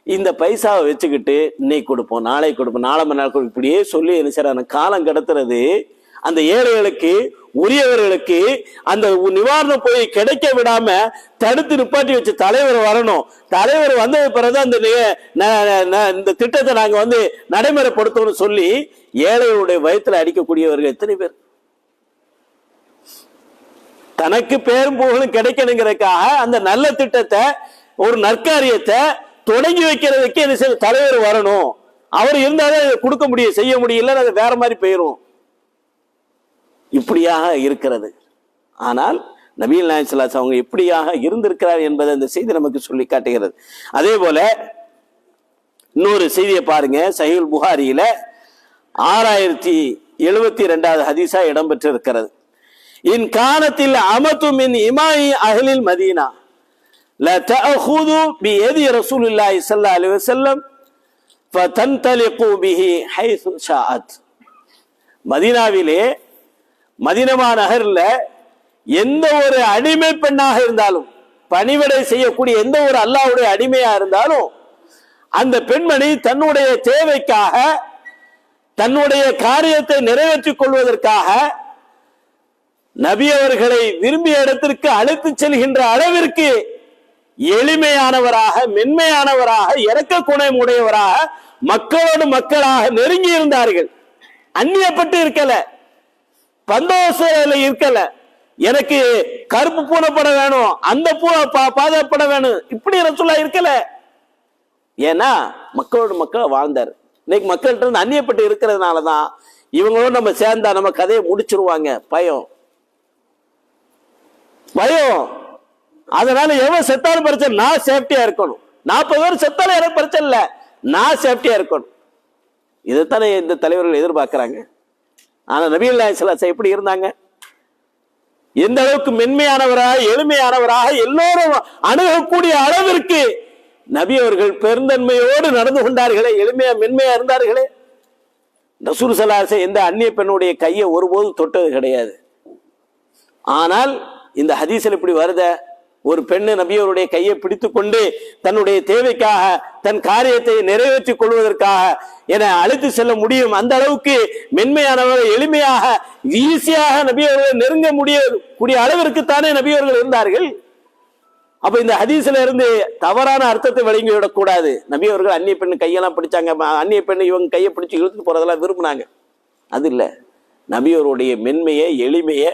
இந்த பைசாவை வச்சுக்கிட்டு இன்னைக்கு கொடுப்போம், நாளை கொடுப்போம், நாளை மறுநாள் கொடுப்போம், இப்படியே சொல்லி என்ன செய்யறாங்க, காலம் கடத்துறது. அந்த ஏழைகளுக்கு, உரியவர்களுக்கு அந்த நிவாரணம் போய் கிடைக்க விடாம தடுத்து நிப்பாட்டி வச்சு தலைவர் வரணும். தலைவர் வந்தது பிறகு அந்த இந்த திட்டத்தை நாங்க நடைமுறைப்படுத்தணும்னு சொல்லி ஏழைகளுடைய வயத்துல அடிக்கக்கூடியவர்கள் எத்தனை பேர்? தனக்கு பேரும் புகழும் கிடைக்கணுங்கிறதுக்காக அந்த நல்ல திட்டத்தை, ஒரு நற்காரியத்தை தொடங்கி வைக்கிறதுக்கு என்ன தலைவர் வரணும். அவர் இருந்தாலும் கொடுக்க முடியும், செய்ய முடியல, அது வேற மாதிரி போயிரும். இப்படியாக இருக்கிறது. ஆனால் நபிகள் நாயகம் ஸல்லல்லாஹு அலைஹி வஸல்லம் அவங்க எப்படியாக இருந்திருக்கிறார் என்பதை அந்த செய்தி நமக்கு சொல்லி காட்டுகிறது. அதே போல இன்னொரு செய்தியை பாருங்க, சஹீஹுல் புகாரியில 6072வது ஹதீஸா இடம்பெற்று இருக்கிறது. இன் கானத்தில் அமது மின் இமாயி அஹ்லில் மதீனா லா தஅخذு பியதி ரசூலுல்லாஹி ஸல்லல்லாஹு அலைஹி வஸல்லம் ஃபதன்தலிகு பிஹி ஹைது ஷாஅத். மதீனாவிலே, மதீனா நகர்ல எந்த ஒரு அடிமை பெண்ணாக இருந்தாலும், பணிவிடை செய்யக்கூடிய எந்த ஒரு அல்லாஹ்வுடைய அடிமையா இருந்தாலும், அந்த பெண்மணி தன்னுடைய தேவைக்காக, தன்னுடைய காரியத்தை நிறைவேற்றிக் கொள்வதற்காக நபி அவர்களை விரும்பிய இடத்திற்கு அழைத்து செல்கின்ற அளவிற்கு எளிமையானவராக, மென்மையானவராக, இரக்க குணம் உடையவராக, மக்களோடு மக்களாக நெருங்கி இருந்தார்கள். அந்நியப்பட்டு இருக்கல, பந்தோசையில இருக்கல, எனக்கு கருப்பு பூனைப்பட வேணும், அந்த பாதப்பட வேணும், இப்படி ரசூலுல்லாஹ் இருக்கல. ஏன்னா மக்களோடு மக்கள் வாழ்ந்தார். இன்னைக்கு மக்கள்கிட்ட இருந்து அந்நியப்பட்டு இருக்கிறதுனாலதான் இவங்களோட நம்ம சேர்ந்தா நம்ம கதையை முடிச்சிருவாங்க. பயம். அதனால எவன் செத்தாலும் பிரச்சனை, நான் சேஃப்டியா இருக்கணும். 40 பேர் செத்தாலும் எனக்கு பிரச்சனை இல்ல, நான் சேஃப்டியா இருக்கணும். இதைத்தானே இந்த தலைவர்கள் எதிர்பார்க்கிறாங்க. ஆனா நபிகள் நாயகம் ஸல்லல்லாஹு அலைஹி வஸல்லம் எப்படி இருந்தாங்க? எந்த அளவுக்கு மென்மையானவராக, எளிமையானவராக, எல்லோரும் அணுகக்கூடிய அளவிற்கு நபி அவர்கள் பெருந்தன்மையோடு நடந்து கொண்டார்களே, எளிமையா மென்மையா இருந்தார்களே. ரசூல் ஸல்லல்லாஹு அலைஹி வஸல்லம் எந்த அந்நிய பெண்ணுடைய கையை ஒருபோதும் தொட்டது கிடையாது. ஆனால் இந்த ஹதீஸில் இப்படி வருத, ஒரு பெண்ணு நபியவருடைய கையை பிடித்து கொண்டு தன்னுடைய தேவைக்காக, தன் காரியத்தை நிறைவேற்றிக் கொள்வதற்காக என அழைத்து செல்ல முடியும். அந்த அளவுக்கு மென்மையானவர், எளிமையாக, ஈஸியாக நபியவர்களை நெருங்க முடியக்கூடிய அளவிற்கு தானே நபியவர்கள் இருந்தார்கள். அப்ப இந்த ஹதீஸ்ல இருந்து தவறான அர்த்தத்தை வழங்கி விடக்கூடாது. நபியவர்கள் அந்நிய பெண்ணு கையெல்லாம் பிடிச்சாங்க, அந்நிய பெண்ணு இவங்க கையை பிடிச்சு இழுத்து போறதெல்லாம் விரும்பினாங்க. அது இல்லை. நபியவருடைய மென்மையை, எளிமையை,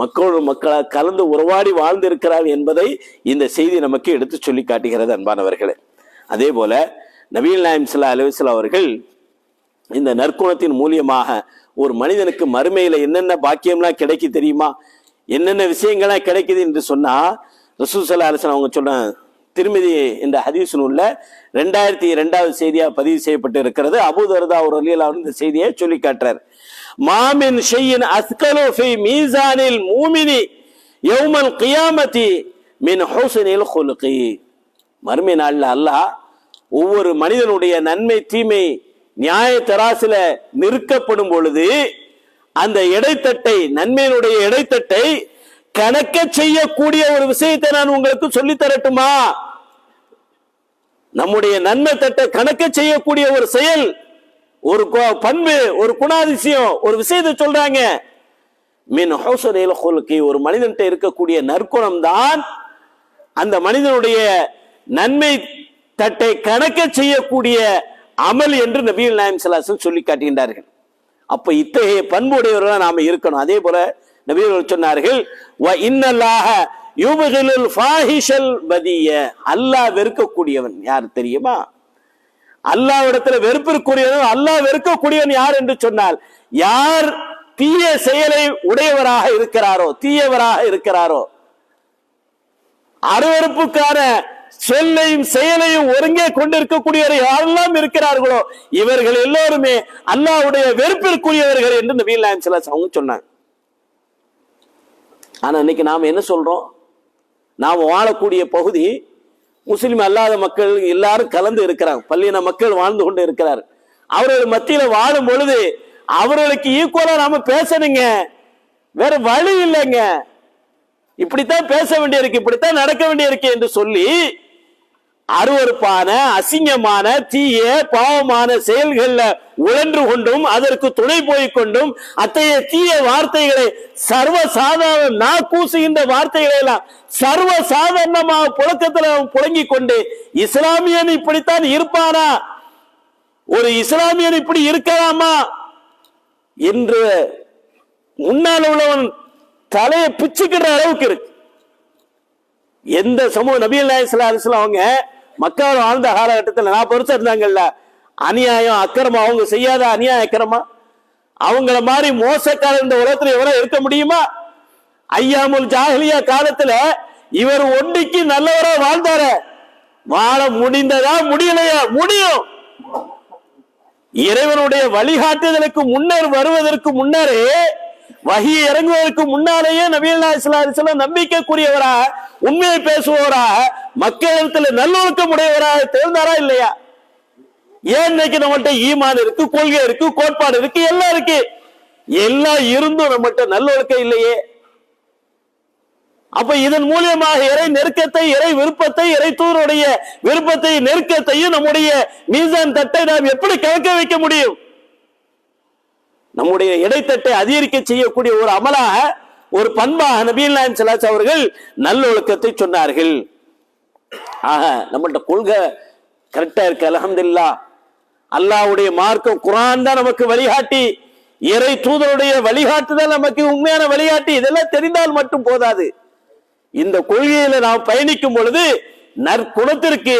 மக்களோடு மக்களாக கலந்து உறவாடி வாழ்ந்திருக்கிறார் என்பதை இந்த செய்தி நமக்கு எடுத்து சொல்லி காட்டுகிறது. அன்பானவர்களே, அதே போல நபிகள் நாயகம் ஸல்லல்லாஹு அலைஹி வஸல்லம் அவர்கள் இந்த நற்குணத்தின் மூலியமாக ஒரு மனிதனுக்கு மறுமையில என்னென்ன பாக்கியம்லாம் கிடைக்கு தெரியுமா, என்னென்ன விஷயங்கள்லாம் கிடைக்குது என்று சொன்னா, ரசூல் ஸல்லல்லாஹு அலைஹி வஸல்லம் அவங்க சொன்ன திருமிதி என்ற ஹதீஸ் நூல்ல 2002வது செய்தியா பதிவு செய்யப்பட்டு இருக்கிறது. அபூ தர்தா ரலியல்லாஹு அன்ஹு இந்த செய்தியை சொல்லி காட்டுறார். மாமின் ஷையின் அஸ்கலு ஃபீ மீசானில் மூமினி யௌமல் கியாமத்தி மின் ஹுஸ்னில் குல்கி. மறுமை நாள்ல அல்லாஹ் ஒவ்வொரு மனிதனுடைய நன்மை தீமை நியாய தராசில நிறுக்கப்படும் பொழுது அந்த இடைத்தட்டை, நன்மையினுடைய இடைத்தட்டை கணக்க செய்யக்கூடிய ஒரு விஷயத்தை நான் உங்களுக்கு சொல்லி தரட்டுமா? நம்முடைய நன்மை தட்டை கணக்க செய்யக்கூடிய ஒரு செயல், ஒரு பண்பு, ஒரு குணாதிசயம், ஒரு விஷயத்தை சொல்றாங்க. மின் ஹுஸ்னில் குல்கி, ஒரு மனிதன்கிட்ட இருக்கக்கூடிய நற்குணம் தான் அந்த மனிதனுடைய நன்மை தட்டை கணக்க செய்யக்கூடிய அமல் என்று நபிகள் நாயகம் ஸல்லல்லாஹு அலைஹி வஸல்லம் சொல்லி காட்டுகின்றார்கள். அப்ப இத்தகைய பண்புடையவர்களா நாம இருக்கணும். அதே போல நபிகள் சொன்னார்கள், வ இன்னல்லாஹ யுப்கிலுல் ஃபாஹிஷல் பதிய, அல்லாஹ் வெறுக்கக்கூடியவன் யார் தெரியுமா? அல்லாஹ்விடத்துல வெறுப்பிற்குரியவன், அல்லாஹ் வெறுக்கக்கூடியவன் யார் என்று சொன்னால், யார் தீய செயலை உடையவராக இருக்கிறாரோ, தீயவராக இருக்கிறாரோ, அருவருப்புக்கான சொல்லையும் செயலையும் ஒருங்கே கொண்டிருக்கக்கூடியவர் யாரெல்லாம் இருக்கிறார்களோ இவர்கள் எல்லோருமே அல்லாஹ்வுடைய வெறுப்பிற்குரியவர்கள் என்று நபிகள் நாயகம் ஸல்லல்லாஹு அலைஹி வஸல்லம் சொன்னாங்க. ஆனா இன்னைக்கு நாம என்ன சொல்றோம்? நாம் வாழக்கூடிய பகுதி முஸ்லிம் அல்லாத மக்கள் எல்லாரும் கலந்து இருக்கிறாங்க, பல்லின மக்கள் வாழ்ந்து கொண்டு இருக்கிறார். அவர்கள் மத்தியில வாழும் பொழுது அவர்களுக்கு ஈக்குவலா நாம பேசணுங்க, வேற வழி இல்லைங்க. இப்படித்தான் பேச வேண்டியிருக்கு, இப்படித்தான் நடக்க வேண்டியிருக்கு என்று சொல்லி அருவருப்பான அசிங்கமான தீய பாவமான செயல்கள்ல உழன்று கொண்டும் அதற்கு துணை போய்கொண்டும் அத்தகைய தீய வார்த்தைகளை சர்வசாதாரண நாக்கூசுகின்ற வார்த்தைகளை எல்லாம் சர்வசாதாரணமாக புழக்கத்தில் புழங்கிக் கொண்டு இஸ்லாமியன் இப்படித்தான் இருப்பானா, ஒரு இஸ்லாமியன் இப்படி இருக்கலாமா என்று முன்னால் உள்ளவன் தலையை பிச்சுக்கிற அளவுக்கு இருக்கு. எந்த சமூகம் நபிகள் நாயகம் ஸல்லல்லாஹு அலைஹி வஸல்லம் அவங்க மக்காவில் வாழ்ந்த காலகட்டத்தில் 40 வருஷம் இருந்தாங்கல்ல, அநியாயம் அக்கிரமம் அவங்க செய்யாத அநியாயம் அக்கிரமா அவங்கள மாதிரி மோசக்காரர் இந்த உலகத்துல எவரோ இருக்க முடியுமா? ஐயாமுல் ஜாஹிலியா காலத்துல இவர் ஒண்டிக்கு நல்லவரா வாழ்ந்தார, வாழ முடிந்ததா முடியலையா? முடியும். இறைவனுடைய வழிகாட்டுதலுக்கு முன்னர் வருவதற்கு முன்னரே வஹி இறங்குவதற்கு முன்னாலேயே நபிகள் நாயகம் ஸல்லல்லாஹு அலைஹி வஸல்லம் நம்பிக்கைக்குரியவரா உண்மையை பேசுபவரா மக்களிடத்துல நல்லொழுக்கம் உடையவரா தேர்ந்தாரா இல்லையா? ஏன் இன்னைக்கு நம்மகிட்ட ஈமான் இருக்கு, கொள்கை இருக்கு, கோட்பாடு இருக்கு, எல்லாம் இருக்கு, எல்லாம் இருந்தும் நம்மகிட்ட நல்லொழுக்கம் இல்லையே. அப்ப இதன் மூலியமாக இறை நெருக்கத்தை, இறை விருப்பத்தை, இறை தூதருடைய விருப்பத்தை நெருக்கத்தையும் நம்முடைய மீசான் தட்டை நாம் எப்படி கலக்க வைக்க முடியும்? நம்முடைய இடைத்தட்டை அதிகரிக்க செய்யக்கூடிய ஒரு அமலாக, ஒரு பண்பாக நபிகள் நாயகம் ஸல்லல்லாஹு அலைஹி வஸல்லம் அவர்கள் நல்லொழுக்கத்தை சொன்னார்கள். ஆக நம்மள்ட்ட கொள்கை கரெக்டா இருக்கு, அல்ஹம்துலில்லாஹ். அல்லாஹ்வுடைய மார்க்கம் குர்ஆன் தான் நமக்கு வழிகாட்டி, இறை தூதருடைய வழிகாட்டுதல் நமக்கு உண்மையான வழிகாட்டி. இதெல்லாம் தெரிந்தால் மட்டும் போதாது. இந்த கொள்கையில நாம் பயணிக்கும் பொழுது நற்குணத்திற்கு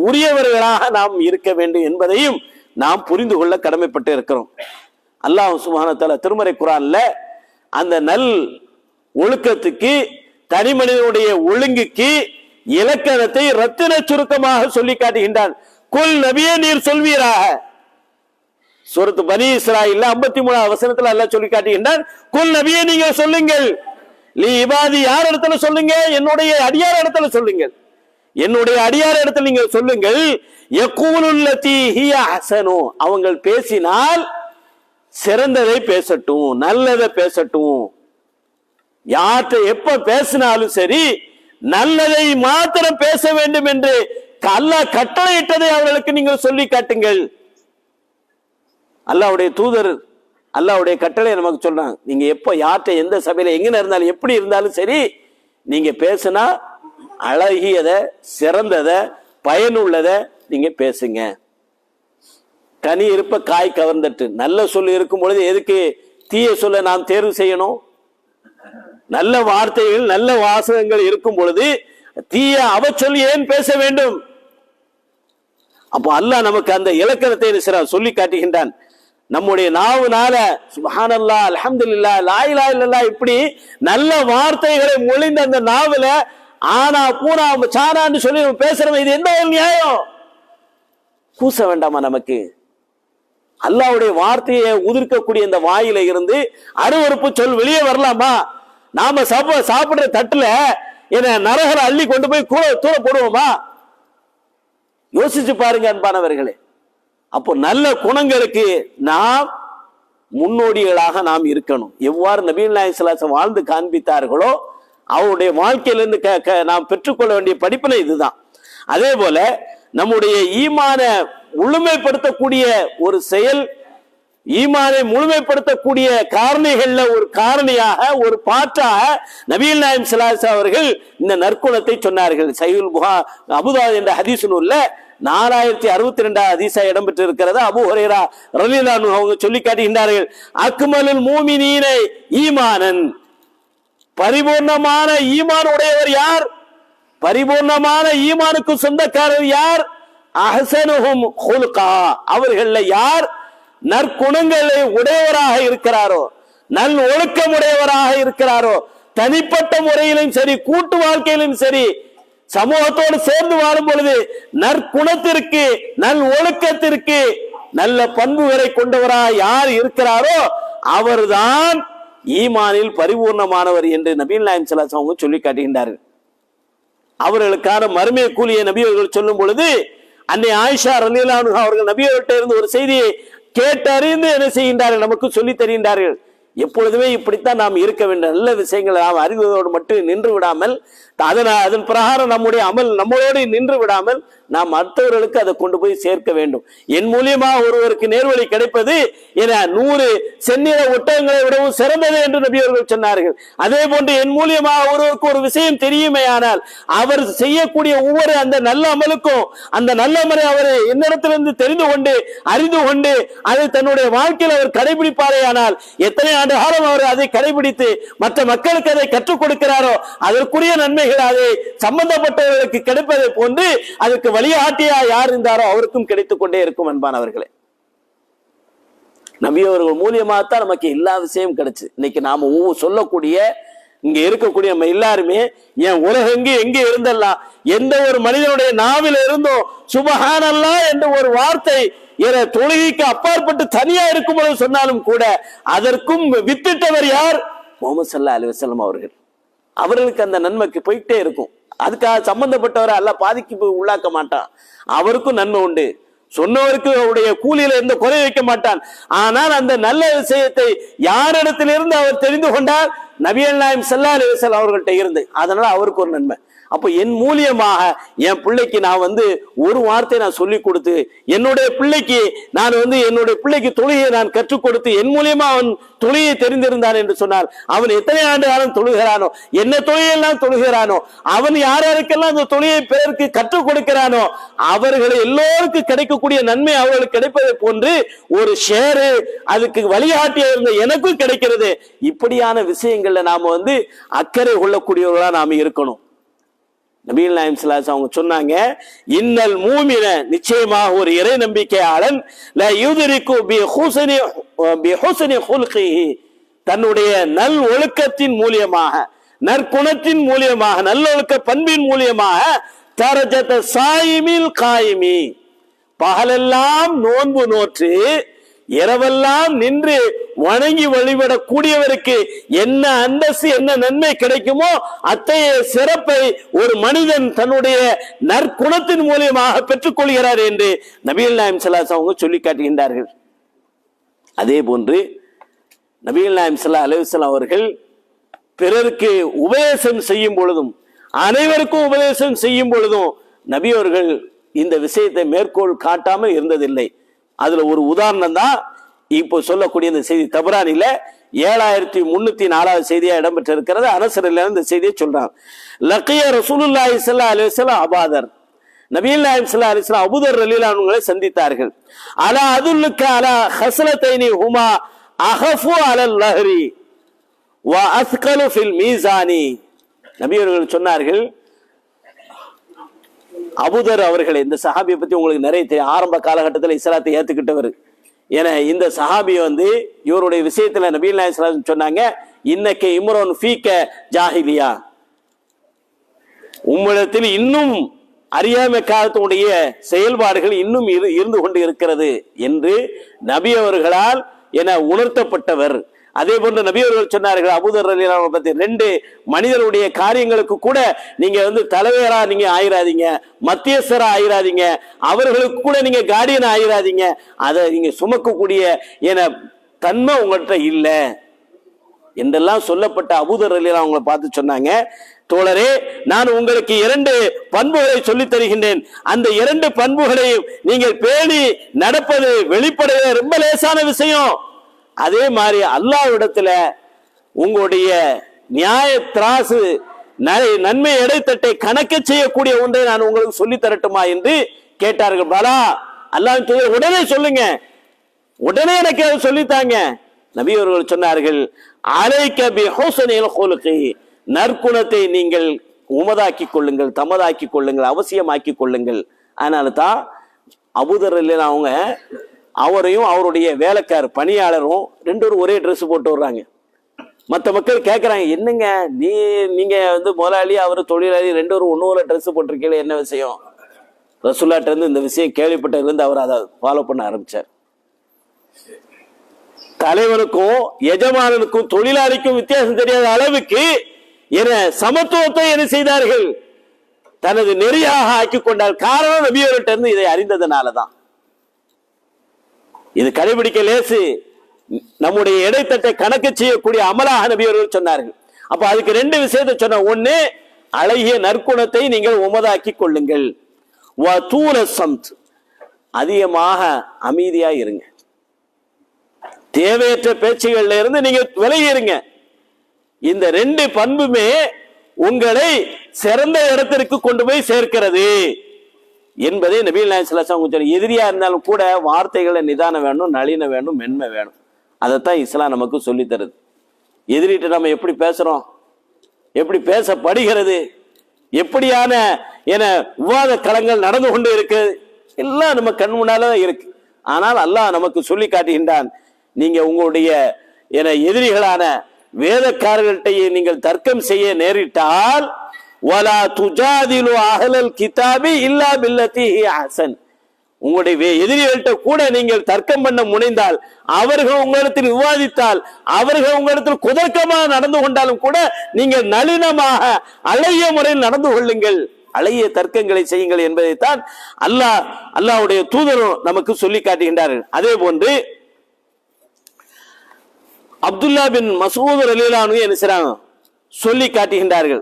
உரியவர்களாக நாம் இருக்க வேண்டும் என்பதையும் நாம் புரிந்து கொள்ள கடமைப்பட்டு இருக்கிறோம். அல்லாஹ் சுப்ஹானஹு வ தஆலா திருமறை குர்ஆன்ல அந்த நல் ஒழுக்கத்துக்கு, தனி மனிதனுடைய ஒழுங்குக்கு இலக்கணத்தை ரத்தின சுருக்கமாக சொல்லி காட்டுகின்றான். குல் நபியே நீர் சொல்வீராக. சூரத்து பனி இஸ்ராயீல்ல 53 வசனத்துல அல்லாஹ் சொல்லி காட்டுகின்றான், குல் நபியே நீங்க சொல்லுங்கள், லி இபாதி யார் இடத்துல சொல்லுங்க? என்னுடைய அடியார் இடத்துல சொல்லுங்கள், என்னுடைய அடியார் இடத்துல நீங்க சொல்லுங்கள். யகூலுல்லதி ஹிய அஹ்ஸனு, அவங்க பேசினால் சிறந்ததை பேசட்டும், நல்லதை பேசட்டும். யார்கிட்ட எப்ப பேசினாலும் சரி நல்லதை மாத்திரம் பேச வேண்டும் என்று அல்லாஹ் கட்டளையிட்டதை அவர்களுக்கு நீங்கள் சொல்லி காட்டுங்கள். அல்லாஹ்வுடைய தூதர் அல்லாஹ்வுடைய கட்டளை நமக்கு சொல்றாங்க, நீங்க எப்ப யார்கிட்ட எந்த சபையில எங்க இருந்தாலும் எப்படி இருந்தாலும் சரி நீங்க பேசினா அழகியத, சிறந்தத, பயனுள்ளத நீங்க பேசுங்க. கனி இருப்ப காய் கவர்ந்துட்டு, நல்ல சொல்லு இருக்கும் பொழுது எதுக்கு தீய சொல்ல நாம் தேர்வு செய்யணும்? நல்ல வார்த்தைகள், நல்ல வாசகங்கள் இருக்கும் பொழுது தீய அவச்சொல் ஏன் பேச வேண்டும்? அப்போ அல்லாஹ் நமக்கு அந்த இலக்கணத்தை சொல்லி காட்டுகின்றான். நம்முடைய நாவுனால சுப்ஹானல்லாஹ், அல்ஹம்துலில்லாஹ், லா இலாஹா இல்லல்லாஹ் இப்படி நல்ல வார்த்தைகளை மொழிந்த அந்த நாவுல ஆனா பூனா சானான்னு சொல்லி நம்ம பேசுறோம். இது என்ன ஒரு நியாயம்? கூச வேண்டாமா நமக்கு? அல்லாஹ்வுடைய வார்த்தையை உதிர்க்கக்கூடிய இந்த வாயில இருந்து அருவருப்பு சொல் வெளியே வரலாமா? நாம சாப்பிடுற தட்டுல என்ன நரகரை அள்ளி கொண்டு போய் தூர போடுவோமா? யோசிச்சு பாருங்க அன்பானவர்களே. அப்போ நல்ல குணங்களுக்கு நாம் முன்னோடிகளாக நாம் இருக்கணும். எவ்வாறு நபிகள் நாயகம் ஸல்லல்லாஹு அலைஹி வஸல்லம் வாழ்ந்து காண்பித்தார்களோ அவருடைய வாழ்க்கையிலிருந்து நாம் பெற்றுக்கொள்ள வேண்டிய படிப்பினை இதுதான். அதே போல நம்முடைய ஈமான முழுமைப்படுத்தக்கூடிய ஒரு செயல், ஈமானை முழுமைப்படுத்தக்கூடிய காரணிகள்ல ஒரு காரணியாக, ஒரு பாற்றாக நபிகள் நாயகம் ஸல்லல்லாஹு அலைஹி வஸல்லம் அவர்கள் இந்த நற்குணத்தை சொன்னார்கள். சஹீஹுல் புகாரி அபூதாவூத் என்ற ஹதீஸ் நூல்ல 4062 ஹதீஸா இடம்பெற்று இருக்கிறது. அபூ ஹுரைரா ரலியல்லாஹு அன்ஹு அவங்க சொல்லி காட்டுகின்றார்கள், அக்மலுல் மூமினீன ஈமானன், பரிபூர்ணமான ஈமான் உடையவர் யார்? பரிபூர்ணமான ஈமானுக்கு சொந்தக்காரர் யார்? அஹ்ஸனுஹும் குல்கா, அவர்கள யார் நற்குணங்களை உடையவராக இருக்கிறாரோ, நல் ஒழுக்கம் உடையவராக இருக்கிறாரோ, தனிப்பட்ட முறையிலும் சரி கூட்டு வாழ்க்கையிலும் சரி சமூகத்தோடு சேர்ந்து வாழும் பொழுது நற்குணத்திற்கு, நல் ஒழுக்கத்திற்கு, நல்ல பண்புகளை கொண்டவராக யார் இருக்கிறாரோ அவர்தான் ஈமானில் பரிபூர்ணமானவர் என்று நபிகள் நாயகம் ஸல்லல்லாஹு அலைஹி வஸல்லம் சொல்லி காட்டுகின்றார்கள். அவர்களுக்கான மறுமை கூலியை நபி அவர்கள் சொல்லும் பொழுது அன்னை ஆயிஷா ரலியல்லாஹு அன்ஹா அவர்கள் நபி அவர்கிட்ட இருந்து ஒரு செய்தியை கேட்டறிந்து என்ன செய்கின்றார்கள், நமக்கு சொல்லி தருகின்றார்கள். எப்பொழுதுமே இப்படித்தான் நாம் இருக்க வேண்டும். நல்ல விஷயங்களை நாம் அறிவதோடு மட்டும் நின்று விடாமல், அதன் பிரகாரம் நம்முடைய அமல் நம்மளோடு நின்று விடாமல் நாம் மற்றவர்களுக்கு அதை கொண்டு போய் சேர்க்க வேண்டும். என் மூலியமா ஒருவருக்கு நேர்வழி கிடைப்பது என 100 செந்நிற ஒட்டகங்களை விடவும் சிறந்தது என்று நபி அவர்கள் சொன்னார்கள். அதே போன்று என் மூலியமா ஒருவருக்கு ஒரு விஷயம் தெரியுமேயானால் அவர் செய்யக்கூடிய ஒவ்வொரு அந்த நல்ல அமலுக்கும் அந்த நல்ல அமலை அவர் என்னிடத்திலிருந்து தெரிந்து கொண்டு அறிந்து கொண்டு அதை தன்னுடைய வாழ்க்கையில் அவர் கடைபிடிப்பாரே ஆனால் எத்தனை ஆண்டு காலம் அவர் அதை கடைபிடித்து மற்ற மக்களுக்கு அதை கற்றுக் கொடுக்கிறாரோ அதற்குரிய நன்மைகள் அதை சம்பந்தப்பட்டவர்களுக்கு கிடைப்பதை போன்று அதற்கு வழிகாட்டியா யார் இருந்தாரோ அவருக்கும் கிடைத்துக் கொண்டே இருக்கும். அன்பானவர்களே, நபி அவர்கள் மூலியமாகத்தான் நமக்கு எல்லா விஷயமும் கிடைச்சு. இன்னைக்கு நாம சொல்லக்கூடிய இங்க இருக்கக்கூடிய நம்ம எல்லாருமே என் உலகெங்கு எங்கே இருந்தெல்லாம் எந்த ஒரு மனிதனுடைய நாவில் இருந்தோம் சுபஹானல்லாஹ் என்ற ஒரு வார்த்தை தொழுகைக்கு அப்பாற்பட்டு தனியா இருக்கும் பொழுது சொன்னாலும் கூட அதற்கும் வித்திட்டவர் யார்? முஹம்மது ஸல்லல்லாஹு அலைஹி வஸல்லம் அவர்கள். அவர்களுக்கு அந்த நன்மைக்கு போயிட்டே இருக்கும். அதுக்காக சம்பந்தப்பட்டவரை அல்லாஹ் பாதிக்கு உள்ளாக்க மாட்டான். அவருக்கும் நன்மை உண்டு. சொன்னவருக்கு அவருடைய கூலியில எந்த குறை வைக்க மாட்டான். ஆனால் அந்த நல்ல விஷயத்தை யாரிடத்திலிருந்து அவர் தெரிந்து கொண்டார்? நபிகள் நாயகம் ஸல்லல்லாஹு அலைஹி வஸல்லம் அவர்கள்ட்ட இருந்து. அதனால அவருக்கு ஒரு நன்மை. அப்ப என் மூலியமாக என் பிள்ளைக்கு நான் ஒரு வார்த்தை நான் சொல்லி கொடுத்து என்னுடைய பிள்ளைக்கு நான் என்னுடைய பிள்ளைக்கு தொழுகையை நான் கற்றுக் கொடுத்து என் மூலியமா அவன் தொழுகையை தெரிந்திருந்தான் என்று சொன்னால் அவன் எத்தனை ஆண்டு காலம் தொழுகிறானோ என்ன தொழுகையெல்லாம் தொழுகிறானோ அவன் யாருக்கெல்லாம் அந்த தொழுகையை பிறருக்கு கற்றுக் கொடுக்கிறானோ அவர்களை எல்லோருக்கும் கிடைக்கக்கூடிய நன்மை அவர்களுக்கு கிடைப்பதை போன்று ஒரு ஷேரு அதுக்கு வழிகாட்டியா இருந்த எனக்கும் கிடைக்கிறது. இப்படியான விஷயங்கள்ல நாம அக்கறை கொள்ளக்கூடியவர்களா நாம இருக்கணும். நபிகள் நாயகம் ஸல்லல்லாஹு அலைஹி அவங்க சொன்னாங்க, இன்னல் மூமின நிச்சயமாக ஒரு இறை நம்பிக்கையாளன் ல யுத்ரிகு பி ஹுஸ்னி ஹுல்கிஹி தன்னுடைய நல் ஒழுக்கத்தின் மூலியமாக நற்குணத்தின் மூலியமாக நல்லொழுக்க பண்பின் மூலியமாக தரஜத சாயிமில் காயிமி பகலெல்லாம் நோன்பு நோற்று இரவெல்லாம் நின்று வணங்கி வழிபடக்கூடியவருக்கு என்ன அந்தஸ்து என்ன நன்மை கிடைக்குமோ அத்தகைய சிறப்பை ஒரு மனிதன் தன்னுடைய நற்குணத்தின் மூலியமாக பெற்றுக் கொள்கிறார் என்று நபிகள் நாயகம் ஸல்லல்லாஹு அலைஹி வஸல்லம் சொல்லி காட்டுகின்றார்கள். அதே போன்று நபிகள் நாயகம் ஸல்லல்லாஹு அலைஹி வஸல்லம் அவர்கள் பிறருக்கு உபதேசம் செய்யும் பொழுதும் அனைவருக்கும் உபதேசம் செய்யும் பொழுதும் நபி அவர்கள் இந்த விஷயத்தை மேற்கோள் காட்டாமல் இருந்ததில்லை. அதுல ஒரு உதாரணம் தான் இப்போ சொல்லக்கூடிய இந்த செய்தி. தபரானில 7304 செய்தியா இடம்பெற்று இருக்கிறது. அனசரில் இந்த செய்தியை சொல்றாங்க. லக்கிய ரசூலுல்லாஹி ஸல்லல்லாஹு அலைஹி வஸல்லம் அபாதர் நபிகள் நாயகம் ஸல்லல்லாஹு அலைஹி வஸல்லம் அபூதர் ரலியல்லாஹு அன்ஹுவை சந்தித்தார்கள். அலா அதுல்லுக அலா ஹஸ்லத்தைனி ஹுமா அஹஃபு அலல் லஹ்ரி வ அஸ்கலு ஃபில் மீசானி. நபி அவர்கள் சொன்னார்கள், அபூதர் அவர்களே, இந்த சஹாபியை பத்தி உங்களுக்கு நிறைய தெரியும். ஆரம்ப காலகட்டத்தில் இஸ்லாத்தை ஏத்துக்கிட்டவர். ஏன்னா இந்த சஹாபியை இவருடைய விஷயத்துல நபிகள் நாயகம் ஸல்லல்லாஹு அலைஹி வஸல்லம் சொன்னாங்க, இன்னக்க இம்ரோன் ஃபீக ஜாஹிலியா, உம்மிடத்தில் இன்னும் அறியாமை காலத்துடைய செயல்பாடுகள் இன்னும் இருந்து கொண்டு இருக்கிறது என்று நபி அவர்களால் என உணர்த்தப்பட்டவர். அதே போன்று நபி அவர்கள் சொன்னார்கள் அபூதர் ரலியல்லாஹு அன்ஹு பத்தி, 2 மனிதருடைய காரியங்களுக்கு கூட நீங்க தலைவரா நீங்க ஆயிராதீங்க, மத்தியஸ்தரா ஆயிராதீங்க, அவர்களுக்கு கூட நீங்க கார்டியன் ஆயிராதீங்க, அதை நீங்க சுமக்கக்கூடிய என தன்மை உங்கள்கிட்ட இல்லை என்றெல்லாம் சொல்லப்பட்ட அபூதர் ரலியல்லாஹு அன்ஹு அவங்களை பார்த்து சொன்னாங்க, தோழரே, நான் உங்களுக்கு 2 பண்புகளை சொல்லி தருகின்றேன். அந்த 2 பண்புகளையும் நீங்கள் பேணி நடப்பது வெளிப்படைய ரொம்ப லேசான விஷயம். அதே மாதிரி அல்லாஹ்விடத்துல உங்களுடைய நியாய திராசு நன்மை இடைத்தட்டை கணக்க செய்யக்கூடிய ஒன்றை நான் உங்களுக்கு சொல்லி தரட்டுமா என்று கேட்டார்கள். பலா, அல்லாஹ் உடனே சொல்லுங்க, உடனே எனக்கு அதை சொல்லித்தாங்க. நபி அவர்கள் சொன்னார்கள், அலைக பி ஹுஸ்னில் குலுகி, நற்குணத்தை நீங்கள் உமதாக்கி கொள்ளுங்கள், தமதாக்கி கொள்ளுங்கள், அவசியமாக்கி கொள்ளுங்கள். அதனால தான் அபூதர் ரலியல்லாஹு அவங்க அவரையும் அவருடைய வேலைக்கார பணியாளரும் 2 பேரும் ஒரே ட்ரெஸ் போட்டு வர்றாங்க. மற்ற மக்கள் கேட்கறாங்க, என்னங்க நீங்க முதலாளி அவர் தொழிலாளி 2 பேரும் ஒன்னொரு ட்ரெஸ் போட்டிருக்கீங்க, என்ன விஷயம்? ரசூலுல்லாஹ்ட்ட இருந்து இந்த விஷயம் கேள்விப்பட்டதிலிருந்து அவர் அதை ஃபாலோ பண்ண ஆரம்பிச்சார். தலைவனுக்கும் எஜமானனுக்கும் தொழிலாளிக்கும் வித்தியாசம் தெரியாத அளவுக்கு என சமத்துவத்தை என்ன செய்தார்கள்? தனது நெறியாக ஆக்கி கொண்டார். காரணம் நபி அவர்கிட்ட இருந்து இதை அறிந்ததுனாலதான். இது கடைபிடிக்க லேசு, நம்முடைய இடைத்தட்டை கணக்கு செய்யக்கூடிய அமலாக நபி அவர்கள் சொன்னார்கள். அப்ப அதுக்கு ரெண்டு விஷயத்தை சொன்ன. ஒண்ணு, அழகிய நற்குணத்தை நீங்கள் உமதாக்கி கொள்ளுங்கள். அதிகமாக அமைதியா இருங்க, தேவையற்ற பேச்சுகள்ல இருந்து நீங்க விலகி இருங்க. இந்த ரெண்டு பண்புமே உங்களை சிறந்த இடத்திற்கு கொண்டு போய் சேர்க்கிறது என்பதை நபிகள் நாயகம் ஸல்லல்லாஹு அலைஹி வஸல்லம். எதிரியா இருந்தாலும் கூட வார்த்தைகளை நிதானம் வேணும், நளினம் வேணும், மென்மை வேணும். அதைத்தான் இஸ்லாம் நமக்கு சொல்லி தருது. எதிரிட்டு நம்ம எப்படி பேசுறோம், எப்படி பேசப்படுகிறது, எப்படியான விவாத களங்கள் நடந்து கொண்டு இருக்கு, எல்லாம் நம்ம கண் முன்னாலதான் இருக்கு. ஆனால் அல்லாஹ் நமக்கு சொல்லி காட்டுகின்றான், நீங்க உங்களுடைய எதிரிகளான வேதக்காரர்கள்ட்ட நீங்கள் தர்க்கம் செய்ய நேரிட்டால் வலா துஜாதிலு அஹ்லல் கிதாபி இல்லா பில்லதி ஹி அஹ்சன், உங்களுடைய எதிரிகள்கிட்ட கூட நீங்கள் தர்க்கம் பண்ண முனைந்தால், அவர்கள் உங்களிடத்தில் விவாதித்தால், அவர்கள் உங்களிடத்தில் குதர்க்கமாக நடந்து கொண்டாலும் கூட நீங்கள் நளினமாக அழகிய முறையில் நடந்து கொள்ளுங்கள், அழகிய தர்க்கங்களை செய்யுங்கள் என்பதைத்தான் அல்லாஹ்வுடைய தூதரும் நமக்கு சொல்லி காட்டுகின்றார்கள். அதே போன்று அப்துல்லா பின் மஸ்ஊத் ரலியல்லாஹு அன்ஹு என்ன செய்றாங்க சொல்லி காட்டுகின்றார்கள்.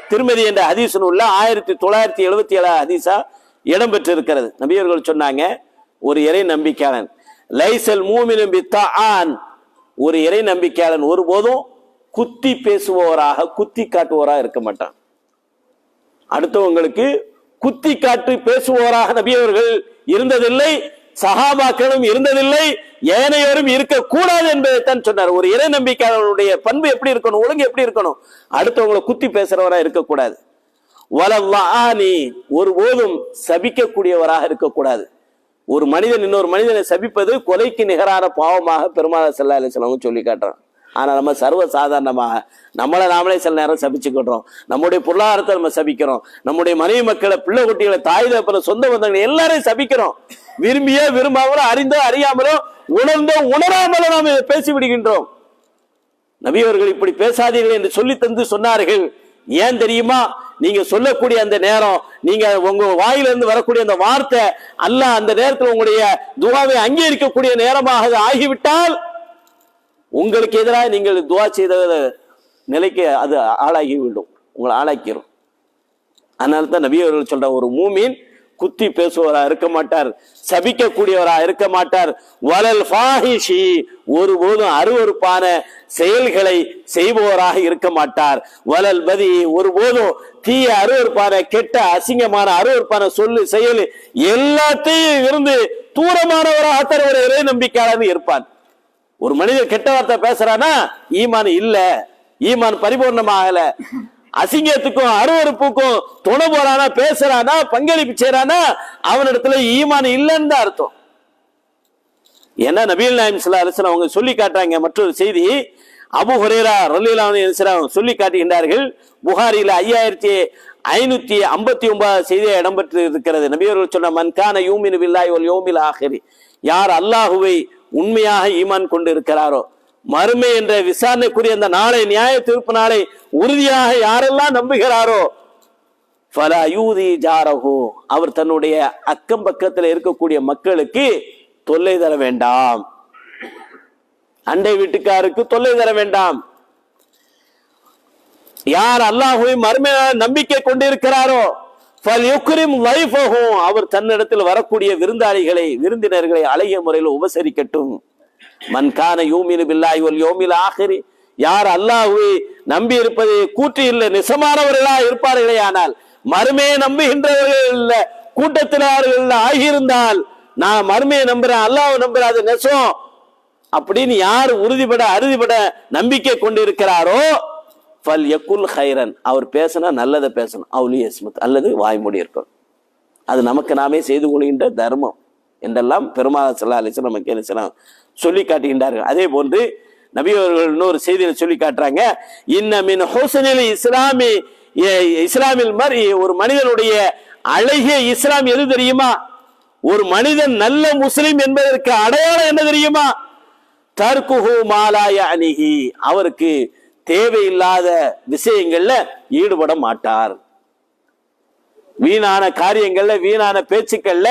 திருமதி என்ற ஹதீஸ் நூல்ல 1977 ஹதீஸா இடம்பெற்று இருக்கிறது. நபியர்கள் சொன்னாங்க, ஒரு இறை நம்பிக்கையாளன் லைசல் மூமினு பித்தான், ஒரு இறை நம்பிக்கையாளன் ஒருபோதும் குத்தி பேசுபவராக குத்தி காட்டுவோராக இருக்க மாட்டான். அடுத்தவங்களுக்கு குத்தி காட்டி பேசுவோராக நபியவர்கள் இருந்ததில்லை, சஹாபாக்களும் இருந்ததில்லை, ஏனையோரும் இருக்கக்கூடாது என்பதைத்தான் சொன்னார். ஒரு இறை நம்பிக்கையாளனுடைய பண்பு எப்படி இருக்கணும், ஒழுங்கு எப்படி இருக்கணும், அடுத்தவங்களை குத்தி பேசுறவராக இருக்கக்கூடாது. வலல்லாஹி, ஒருபோதும் சபிக்கக்கூடியவராக இருக்கக்கூடாது. ஒரு மனிதன் இன்னொரு மனிதனை சபிப்பது கொலைக்கு நிகரான பாவமாக பெருமானார் ஸல்லல்லாஹு அலைஹி வஸல்லம் சொல்லி காட்டுறான். ஆனா நம்ம சர்வ சாதாரணமாக நம்மளை நாமளே சில நேரம் சபிச்சுக்கிடுறோம். நம்முடைய பொருளாதாரத்தை நம்ம சபிக்கிறோம், நம்முடைய மனைவி மக்களை, பிள்ளை குட்டிகளை, தாய் தகப்பனை, சொந்த பந்தங்களை எல்லாரையும் சபிக்கிறோம். விரும்பியோ விரும்பாமலோ, அறிந்தோ அறியாமலோ, உணர்ந்தோ உணராமலோ நாம் பேசி விடுகின்றோம். நபி அவர்கள் இப்படி பேசாதீர்கள் என்று சொல்லி தந்து சொன்னார்கள். ஏன் தெரியுமா? நீங்க சொல்லக்கூடிய அந்த நேரம், நீங்க உங்க வாயிலிருந்து வரக்கூடிய அந்த வார்த்தை அல்லாஹ் அந்த நேரத்தில் உங்களுடைய துஆவை அங்கீகரிக்கக்கூடிய நேரமாக ஆகிவிட்டால் உங்களுக்கு எதிராக நீங்கள் துஆ செய்த நிலைக்கு அது ஆளாகிவிடும், உங்களை ஆளாக்கிடும். அதனால தான் நபி அவர்கள் சொல்ற, ஒரு மூமின் குத்தி பேசுவரா இருக்க மாட்டார், சபிக்கக்கூடியவரா இருக்க மாட்டார். வலல் ஃபாஹிஷி, ஒருபோதும் அருவருப்பான செயல்களை செய்பவராக இருக்க மாட்டார். வலல் பதி, ஒருபோதும் தீய அருவருப்பான, கெட்ட அசிங்கமான அருவருப்பான சொல்லு செயல் எல்லாத்தையும் இருந்து தூரமானவராக ஒரு இறை நம்பிக்கையாளர் இருப்பான். ஒரு மனிதர் கெட்ட வார்த்தை பேசுறானா ஈமான் இல்ல, ஈமான் பரிபூர்ணமாகல. அசிங்கத்துக்கும் அருவருப்புக்கும் துணை போறானா, பேசுறானா, பங்களிப்பு செய்யறானா, அவனிடத்துல ஈமான் இல்லைன்னு தான் அர்த்தம். ஏன்னா நபிகள் நாயகம் ஸல்லல்லாஹு அலைஹி வஸல்லம் அவங்க சொல்லி காட்டுறாங்க. மற்றொரு செய்தி, அபூ ஹுரைரா ரலியல்லாஹு அன்ஹு சொல்லி காட்டுகின்றார்கள். புகாரில 5559 செய்தியை இடம்பெற்று இருக்கிறது. நபி அவர்கள் சொன்ன, மன் கான யூமினு பில்லாஹி வல் யௌமில் ஆகிர், யார் அல்லாஹுவை உண்மையாக ஈமான் கொண்டு இருக்கிறாரோ, மறுமை என்ற விசாரணைக்குரிய அந்த நாளை, நியாய தீர்ப்பு நாளை உறுதியாக யாரெல்லாம் நம்புகிறாரோ, ஃபலா யூதி ஜாரஹு, அவர் தன்னுடைய அக்கம் பக்கத்தில் இருக்கக்கூடிய மக்களுக்கு தொல்லை தர வேண்டாம், அண்டை வீட்டுக்காருக்கு தொல்லை தர வேண்டாம். யார் அல்லாஹ்வை மறுமையாக நம்பிக்கை கொண்டிருக்கிறாரோ, அவர் தன்னிடத்தில் வரக்கூடிய விருந்தாளிகளை, விருந்தினர்களை அழகிய முறையில் உபசரிக்கட்டும். மன் கான யூமினு பில்லாஹி வல் யௌமில் ஆகிர், யார் அல்லாஹ்வை நம்பி இருப்பது கூற்று இல்லை, நிசமானவர்களா இருப்பார்களே, ஆனால் மறுமையை நம்புகின்றவர்கள் கூட்டத்தினர்கள் ஆகியிருந்தால், நான் மறுமையை நம்புறேன், அல்லாஹ்வை நம்புறேன், அது நெசம் அப்படின்னு யார் உறுதிபட அறுதிபட நம்பிக்கை கொண்டிருக்கிறாரோ, ஃபல் யகுல் ஹைரன், அவர் பேசினா நல்லதை பேசணும், அவுலி யஸ்மத், அல்லது வாய்மொழி இருக்கணும். அது நமக்கு நாமே செய்து கொள்கின்ற தர்மம் என்றெல்லாம் பெருமானார் ஸல்லல்லாஹு அலைஹி வஸல்லம் நமக்கு என்ன செய்யலாம் சொல்லி காட்டுகின்றார்கள். அதே போன்று நபி அவர்கள் இன்னொரு செய்தியில சொல்லி காட்டுறாங்க, இன்ன மின் ஹுஸ்னில் இஸ்லாமி, இஸ்லாமில் மரி, ஒரு மனிதனுடைய அழகிய இஸ்லாம் எது தெரியுமா? ஒரு மனிதன் நல்ல முஸ்லிம் என்பதற்கு அடையாளம் என்ன தெரியுமா? தர்குஹு மா லா யஅனிஹி, அவருக்கு தேவையில்லாத விஷயங்கள்ல ஈடுபட மாட்டார். வீணான காரியங்கள்ல, வீணான பேச்சுக்கள்ல,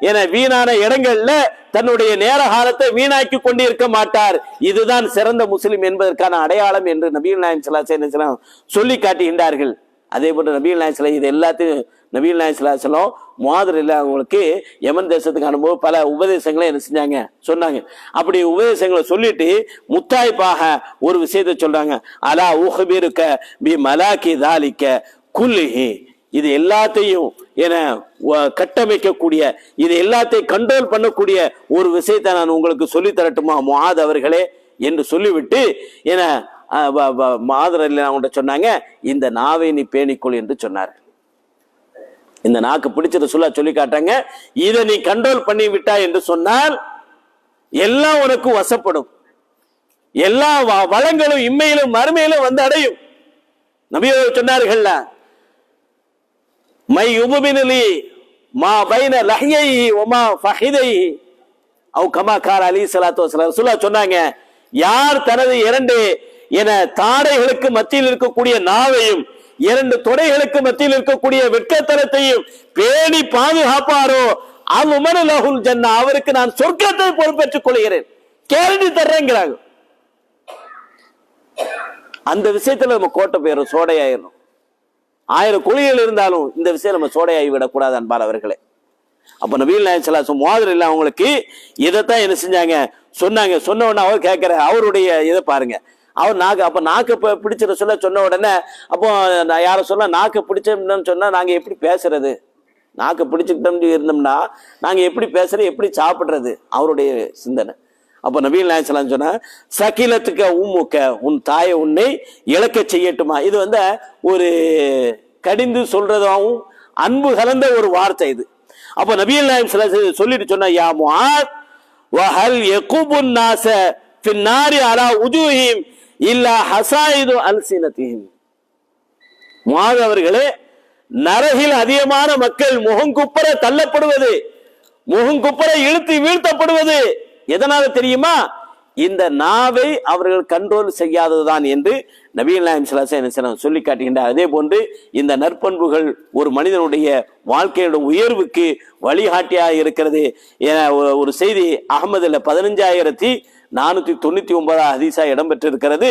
என வீணான இடங்கள்ல தன்னுடைய நேர காலத்தை வீணாக்கி கொண்டிருக்க மாட்டார். இதுதான் சிறந்த முஸ்லிம் என்பதற்கான அடையாளம் என்று நபிகள் நாயகம் ஸல்லல்லாஹு அலைஹி வஸல்லம் சொல்லி காட்டுகின்றார்கள். அதே போன்று நபிகள் நாயகம் ஸல்லல்லாஹு இது எல்லாத்தையும் நபிகள் நாயகம் ஸல்லல்லாஹு அலைஹி வஸல்லம் முஆத் அவங்களுக்கு யமன் தேசத்துக்கு அனுபவம் பல உபதேசங்களை என்ன செஞ்சாங்க, சொன்னாங்க. அப்படி உபதேசங்களை சொல்லிட்டு முத்தாய்ப்பாக ஒரு விஷயத்தை சொல்றாங்க. அலா உஹ்பிருக பி மலாக்கி தாலிக குல்லிஹி, இது எல்லாத்தையும் என கட்டமைக்கக்கூடிய, இது எல்லாத்தையும் கண்ட்ரோல் பண்ணக்கூடிய ஒரு விஷயத்தை நான் உங்களுக்கு சொல்லி தரட்டுமா முஆத் அவர்களே என்று சொல்லிவிட்டு என முஆத் அவங்க சொன்னாங்க, இந்த நாவை நீ பேணிக்கொள் என்று சொன்னார். இந்த நாக்கு பிடிச்சத சொல்லி காட்டாங்க. இதை நீ கண்ட்ரோல் பண்ணி விட்டா என்று சொன்னால் எல்லாம் உனக்கு வசப்படும், எல்லா வளங்களும் இம்மையிலும் மறுமையிலும் வந்து அடையும். நபி சொன்னார்கள், மை உபுபினலி மா பைன லஹ்யைஹி வமா ஃபஹிதைஹி அவ் கமா கால அலைஹி ஸலாத்து வஸலாம். ரசூலுல்லாஹ் சொன்னாங்க, யார் தனது இரண்டு என தாடைகளுக்கு மத்தியில் இருக்கக்கூடிய நாவையும் இரண்டு தொடைகளுக்கு மத்தியில் இருக்கக்கூடிய வெட்கத்தனத்தையும் பேணி பாதுகாப்பாரோ அவ்வுமன் லஹுல் ஜன்னா, அவருக்கு நான் சொர்க்கத்தை பொறுப்பேற்றுக் கொள்கிறேன், கேரண்டி தர்றேங்கிறாங்க. அந்த விஷயத்துல நம்ம கோட்டை போயிடும், சோடையாயிரும். 1000 குழிகள் இருந்தாலும் இந்த விஷயம் நம்ம சோடையாகி விடக்கூடாது அன்பார் அவர்களே. அப்ப நபிகள் நாயகம் ஸல்லல்லாஹு அலைஹி வஸல்லம் முஆத் இல்ல அவங்களுக்கு இதைத்தான் என்ன செஞ்சாங்க, சொன்னாங்க. சொன்ன உடனே அவர் கேட்கிற அவருடைய இதை பாருங்க. அவர் நாக்கு பிடிச்சிட சொன்ன உடனே அப்போ யார சொல்ல நாக்கு பிடிச்சோம்னு சொன்னா நாங்க எப்படி பேசுறது, நாக்கு பிடிச்சுக்கிட்டோம் இருந்தோம்னா நாங்க எப்படி பேசுறது, எப்படி சாப்பிடுறது, அவருடைய சிந்தனை. அப்ப நபிகள் நாயகம் ஸல்லல்லாஹு அலைஹி வஸல்லம் சொன்னா, சகிலத்துக்க உம்முக்க, உன் தாயை உன்னை இழக்க செய்யட்டுமா. இது ஒரு கடிந்து சொல்றதாவும் அன்பு கலந்த ஒரு வார்த்தை இது. அப்ப நபிகள் நாயகம் ஸல்லல்லாஹு அலைஹி வஸல்லம் சொல்லிட்டு சொன்னா, யா முஆத் வஹல் யகுபுன் நாஸ ஃபின் நாரி அலா உஜூஹிம் இல்லா ஹசாயிது அல்சினதிஹிம். முஆத் அவர்களே, நரகில் அதிகமான மக்கள் முகங்குப்புற தள்ளப்படுவது, முகங்குப்புற இழுத்து வீழ்த்தப்படுவது எதனால தெரியுமா? இந்த நாவை அவர்கள் கண்ட்ரோல் செய்யாததுதான் என்று நபிகள் நாயகம் ஸல்லல்லாஹு அலைஹி வஸல்லம் சொல்லி காட்டுகின்றார். அதே போன்று இந்த நற்பண்புகள் ஒரு மனிதனுடைய வாழ்க்கையோட உயர்வுக்கு வழிகாட்டியாக இருக்கிறது என ஒரு செய்தி அஹ்மதுல 15499 ஹதீஸா இடம்பெற்றிருக்கிறது.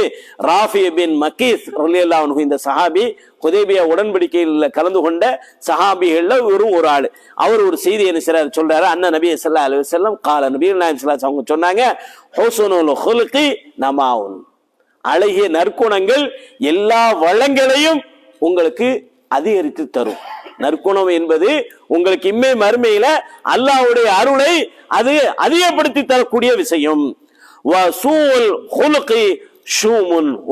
ராஃபி பின் மக்கீஸ் ரலியல்லாஹு அன்ஹு, இந்த சஹாபி ஹுதைபியா உடன்படிக்கையில் கலந்து கொண்ட சஹாபிகள்ல ஒரு ஆள். அவர் ஒரு செய்தி என்ன சொல்றாரு, அண்ணன் நபி ஸல்லல்லாஹு அலைஹி வஸல்லம் கால, நபிகள் நாயகம் ஸல்லல்லாஹு அலைஹி வஸல்லம் அவங்க சொன்னாங்க, ஹுஸ்னுல் ஹுல்கி நமாவுன், அழகிய நற்குணங்கள் எல்லா வளங்களையும் உங்களுக்கு அதிகரித்து தரும். நற்குணம் என்பது உங்களுக்கு இம்மை மறுமையில அல்லாஹ்வுடைய அருளை அது அதிகப்படுத்தி தரக்கூடிய விஷயம்.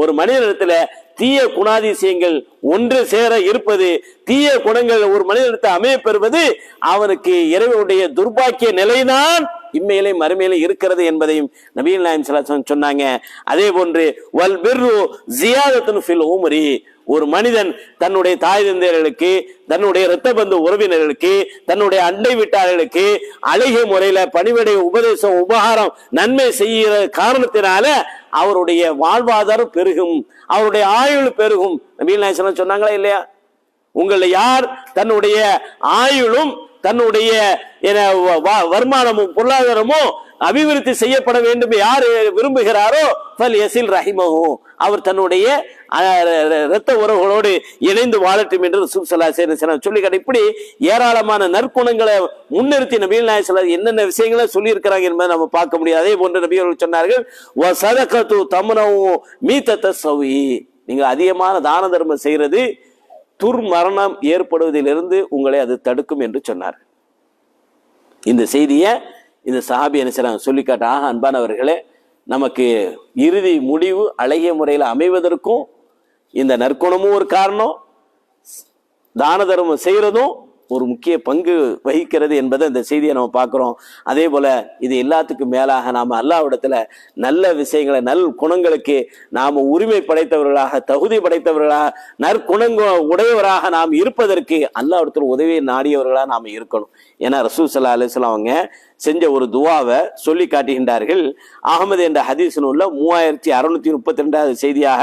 ஒரு மனிதனிடத்துல தீய குணாதிசயங்கள் ஒன்று சேர இருப்பது, தீய குணங்கள் ஒரு மனிதனிடத்தை அமைய பெறுவது அவனுக்கு இறைவனுடைய துர்பாக்கிய நிலைதான் இம்மையிலே மறுமையிலே இருக்கிறது என்பதையும் நபிகள் நாயகம் ஸல்லல்லாஹு அலைஹி வஸல்லம் சொன்னாங்க. அதே போன்று வல் பிர்ரு ஜியாதத்துன் ஃபில் உம்ரி, ஒரு மனிதன் தன்னுடைய தாய் தந்தையர்களுக்கு, தன்னுடைய இரத்த பந்து உறவினர்களுக்கு, தன்னுடைய அண்டை வீட்டாளர்களுக்கு அழகிய முறையில பணிவிடை, உபதேசம், உபகாரம், நன்மை செய்கிற காரணத்தினால அவருடைய வாழ்வாதாரம் பெருகும், அவருடைய ஆயுள் பெருகும். நபிகள் நாயகம் ஸல்லல்லாஹு அலைஹி வஸல்லம் சொன்னாங்களா இல்லையா? உங்களை யார் தன்னுடைய ஆயுளும் தன்னுடைய வருமானமும் பொருளாதாரமும் அபிவிருத்தி செய்யப்பட வேண்டும் யார் விரும்புகிறாரோ ஃபல் யஸில் ரஹிமஹு, அவர் தன்னுடைய இரத்த உறவுகளோடு இணைந்து வாழட்டும் என்று ரசூல் ஸல்லல்லாஹு அலைஹி வஸல்லம் சொல்லி இப்படி ஏராளமான நற்குணங்களை முன்னிறுத்தி நபிகள் நாயகம் ஸல்லல்லாஹு அலைஹி வஸல்லம் என்னென்ன விஷயங்களை சொல்லி இருக்கிறாங்க என்பதை நம்ம பார்க்க முடியாது. அதே போன்று நபி அவர்கள் சொன்னார்கள், வ ஸதகத்து தம்னவு மீதத ஸவி, நீங்க அதிகமான தான தர்மம் செய்யறது துர்மரணம் ஏற்படுவதிலிருந்து உங்களை அது தடுக்கும் என்று சொன்னார். இந்த செய்தியை இந்த சஹாபி என்ன சொல்லி காட்டாக, அன்பானவர்களே, நமக்கு இறுதி முடிவு அழகிய முறையில் அமைவதற்கும் இந்த நற்குணமும் ஒரு காரணம், தான தர்மம் செய்யறதும் ஒரு முக்கிய பங்கு வகிக்கிறது என்பதை இந்த செய்தியை நம்ம பார்க்கிறோம். அதே போல இது எல்லாத்துக்கும் மேலாக நாம அல்லாஹ்விடத்துல நல்ல விஷயங்களை, நல் குணங்களுக்கு நாம உரிமை படைத்தவர்களாக, தகுதி படைத்தவர்களாக, நற்குணங்க உடையவராக நாம் இருப்பதற்கு அல்லாஹ்விடத்துல உதவியை நாடியவர்களாக நாம இருக்கணும். ஏன்னா ரசூல் ஸல்லல்லாஹு அலைஹி வஸல்லம் அவங்க செஞ்ச ஒரு துவாவை சொல்லி காட்டுகின்றார்கள். அகமது என்ற ஹதீஸ் நூல்ல 3632 செய்தியாக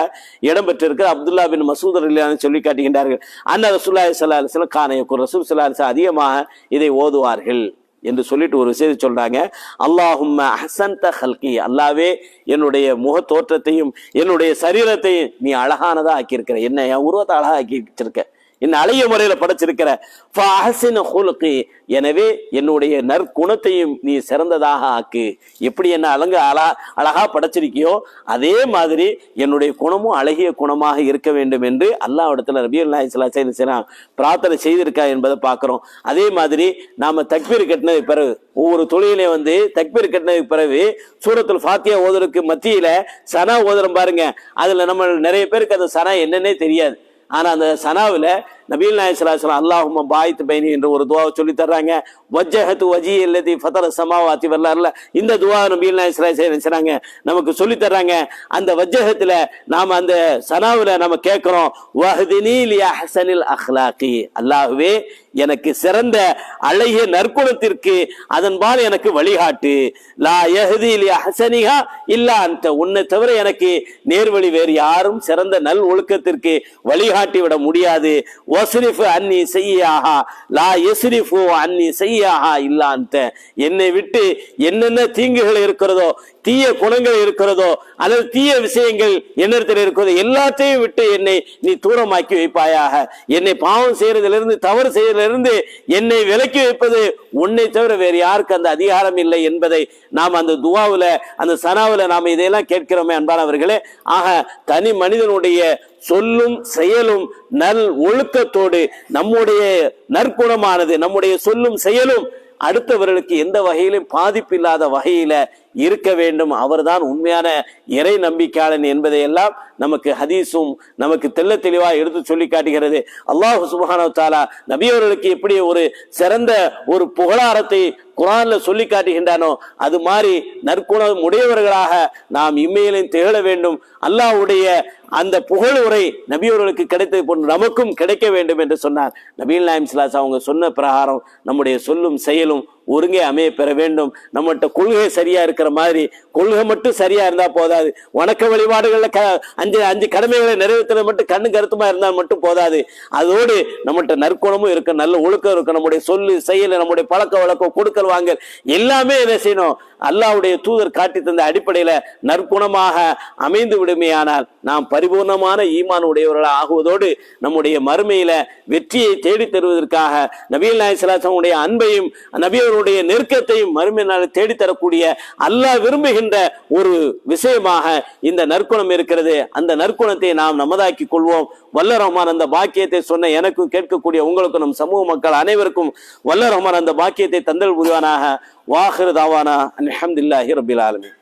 இடம்பெற்றிருக்கிற அப்துல்லா பின் மசூத் ரலியல்லாஹு சொல்லி காட்டுகின்றார்கள். அன்ன ரசூலுல்லாஹி ஸல்லல்லாஹு அலைஹி வஸல்லம் கான யகுல் ரசூல் ஸல்லல்லாஹு அலைஹி வஸல்லம் அதிகமாக இதை ஓதுவார்கள் என்று சொல்லிட்டு ஒரு செய்தி சொல்றாங்க. அல்லாஹும்ம அஹ்சன்த ஹல்கி, அல்லாவே என்னுடைய முக தோற்றத்தையும் என்னுடைய சரீரத்தையும் நீ அழகானதா ஆக்கியிருக்கிற, என்ன என் உருவத்தை அழகா ஆக்கி வச்சிருக்க, என்ன அழகிய முறையில படைச்சிருக்கிற. எனவே என்னுடைய நற்குணத்தையும் நீ சிறந்ததாக ஆக்கு. எப்படி என்ன அழகா படைச்சிருக்கியோ அதே மாதிரி என்னுடைய குணமும் அழகிய குணமாக இருக்க வேண்டும் என்று அல்லாஹ்விடத்துல நபியுல்லாஹி ஸல்லல்லாஹு அலைஹி வஸல்லம் பிரார்த்தனை செய்திருக்கா என்பதை பார்க்கிறோம். அதே மாதிரி நாம தக்பீர் கட்டினதுக்கு பிறகு ஒவ்வொரு தொழிலையும் தக்பீர் கட்டினதுக்கு பிறகு சூரத்துல் ஃபாத்திஹா ஓதுறதுக்கு மத்தியில சனா ஓதுறோம் பாருங்க. அதுல நம்ம நிறைய பேருக்கு அந்த சனா என்னன்னே தெரியாது. ஆனா அந்த சனாவுல நபிகள் நாயகம் ஸல்லல்லாஹு அலைஹி வஸல்லம் அல்லாஹும்ம பாயித் பைனி என்ற ஒரு துவாவை சொல்லி தர்றாங்க. வஜ்ஜஹது வஜ்ஹி அல்லதி ஃபதர ஸமாவாதி வல் அர்ல, இந்த துவா நபிகள் நாயகம் ஸல்லல்லாஹு அலைஹி வஸல்லம் நமக்கு சொல்லி தர்றாங்க. அந்த வஜ்ஜஹத்துல நாம அந்த சனாவுல நம்ம கேட்கிறோம், வஹ்தினி லி அஹ்ஸனில் அக்லாகி, அல்லாஹ்வே எனக்கு சிறந்த அழகிய நற்குணத்திற்கு அதன்பால் எனக்கு வழிகாட்டு. லா யஹ்தி லி அஹ்ஸனிஹா இல்லா அன்த, உன்னை தவிர எனக்கு நேர்வழி வேறு யாரும் சிறந்த நல் ஒழுக்கத்திற்கு வழிகாட்டி விட முடியாது. வஸ்ரிஃப் அன்னி ஸய்யிஹா லா யஸ்ரிஃபு அன்னி ஸய்யிஹா இல்லா அன்த, என்னை விட்டு என்னென்ன தீங்குகள் இருக்கிறதோ, தீய குணங்கள் இருக்கிறதோ அல்லது தீய விஷயங்கள் என்னிடத்தில் இருக்கிறதோ எல்லாத்தையும் விட்டு என்னை நீ தூரமாக்கி வைப்பாயாக. என்னை பாவம் செய்யறதிலிருந்து தவறு செய்யறதிலிருந்து என்னை விலக்கி வைப்பது உன்னை தவிர வேறு யாருக்கு அந்த அதிகாரம் இல்லை என்பதை நாம் அந்த துவாவுல அந்த சனாவுல நாம் இதையெல்லாம் கேட்கிறோமே அன்பானவர்களே. ஆக தனி மனிதனுடைய சொல்லும் செயலும் நல் ஒழுக்கத்தோடு நம்முடைய நற்குணமானது நம்முடைய சொல்லும் செயலும் அடுத்தவர்களுக்கு எந்த வகையிலும் பாதிப்பில்லாத வகையில இருக்க வேண்டும். அவர்தான் உண்மையான இறை நம்பிக்கையாளன் என்பதையெல்லாம் நமக்கு ஹதீஸும் நமக்கு தெள்ள தெளிவாக எடுத்து சொல்லி காட்டுகிறது. அல்லாஹ் சுப்ஹானஹு வ தஆலா நபியவர்களுக்கு எப்படி ஒரு சிறந்த ஒரு புகழாரத்தை குர்ஆன்ல சொல்லி காட்டுகின்றானோ அது மாதிரி நற்குணம் உடையவர்களாக நாம் இம்மையிலும் திகழ வேண்டும். அல்லாஹ்வுடைய அந்த புகழுரை நபியவர்களுக்கு கிடைத்தது போன்று நமக்கும் கிடைக்க வேண்டும் என்று சொன்னார். நபிகள் நாயகம் ஸல்லல்லாஹு அலைஹி வஸல்லம் அவங்க சொன்ன பிரகாரம் நம்முடைய சொல்லும் செயலும் ஒருங்கே அமைய பெற வேண்டும். நம்மகிட்ட கொள்கை சரியா இருக்கிற மாதிரி கொள்கை மட்டும் சரியா இருந்தா போதாது. வணக்க வழிபாடுகள்ல அஞ்சு கடமைகளை நிறைவேற்றது மட்டும் கண்ணு கருத்துமா இருந்தால் மட்டும் போதாது. அதோடு நம்மகிட்ட நற்குணமும் இருக்க, நல்ல ஒழுக்கம் இருக்க, நம்முடைய சொல்லு செயல் நம்முடைய பழக்க வழக்கம் கொடுக்கல் வாங்கல் எல்லாமே என்ன செய்யணும், அல்லாஹ்வுடைய தூதர் காட்டி தந்த அடிப்படையில நற்குணமாக அமைந்து விடுமையானால் நாம் பரிபூர்ணமான ஈமான் உடையவர்களாக ஆகுவதோடு நம்முடைய மறுமையில வெற்றியை தேடி தருவதற்காக நபிகள் நாயகம் ஸல்லல்லாஹு அலைஹி வஸல்லம் அன்பையும் நபியவருடைய நெருக்கத்தையும் மறுமை நாள் தேடித்தரக்கூடிய அல்லாஹ் விரும்புகின்ற ஒரு விஷயமாக இந்த நற்குணம் இருக்கிறது. அந்த நற்குணத்தை நாம் நமதாக்கி கொள்வோம். வல்ல ரஹ்மான் அந்த பாக்கியத்தை சொன்ன எனக்கும் கேட்கக்கூடிய உங்களுக்கும் நம் சமூக மக்கள் அனைவருக்கும் வல்ல ரஹ்மான் அந்த பாக்கியத்தை தந்தல் புரிவானாக. வாஹிரு தாவானா அல்ஹம்துலில்லாஹி ரப்பில் ஆலமீன்.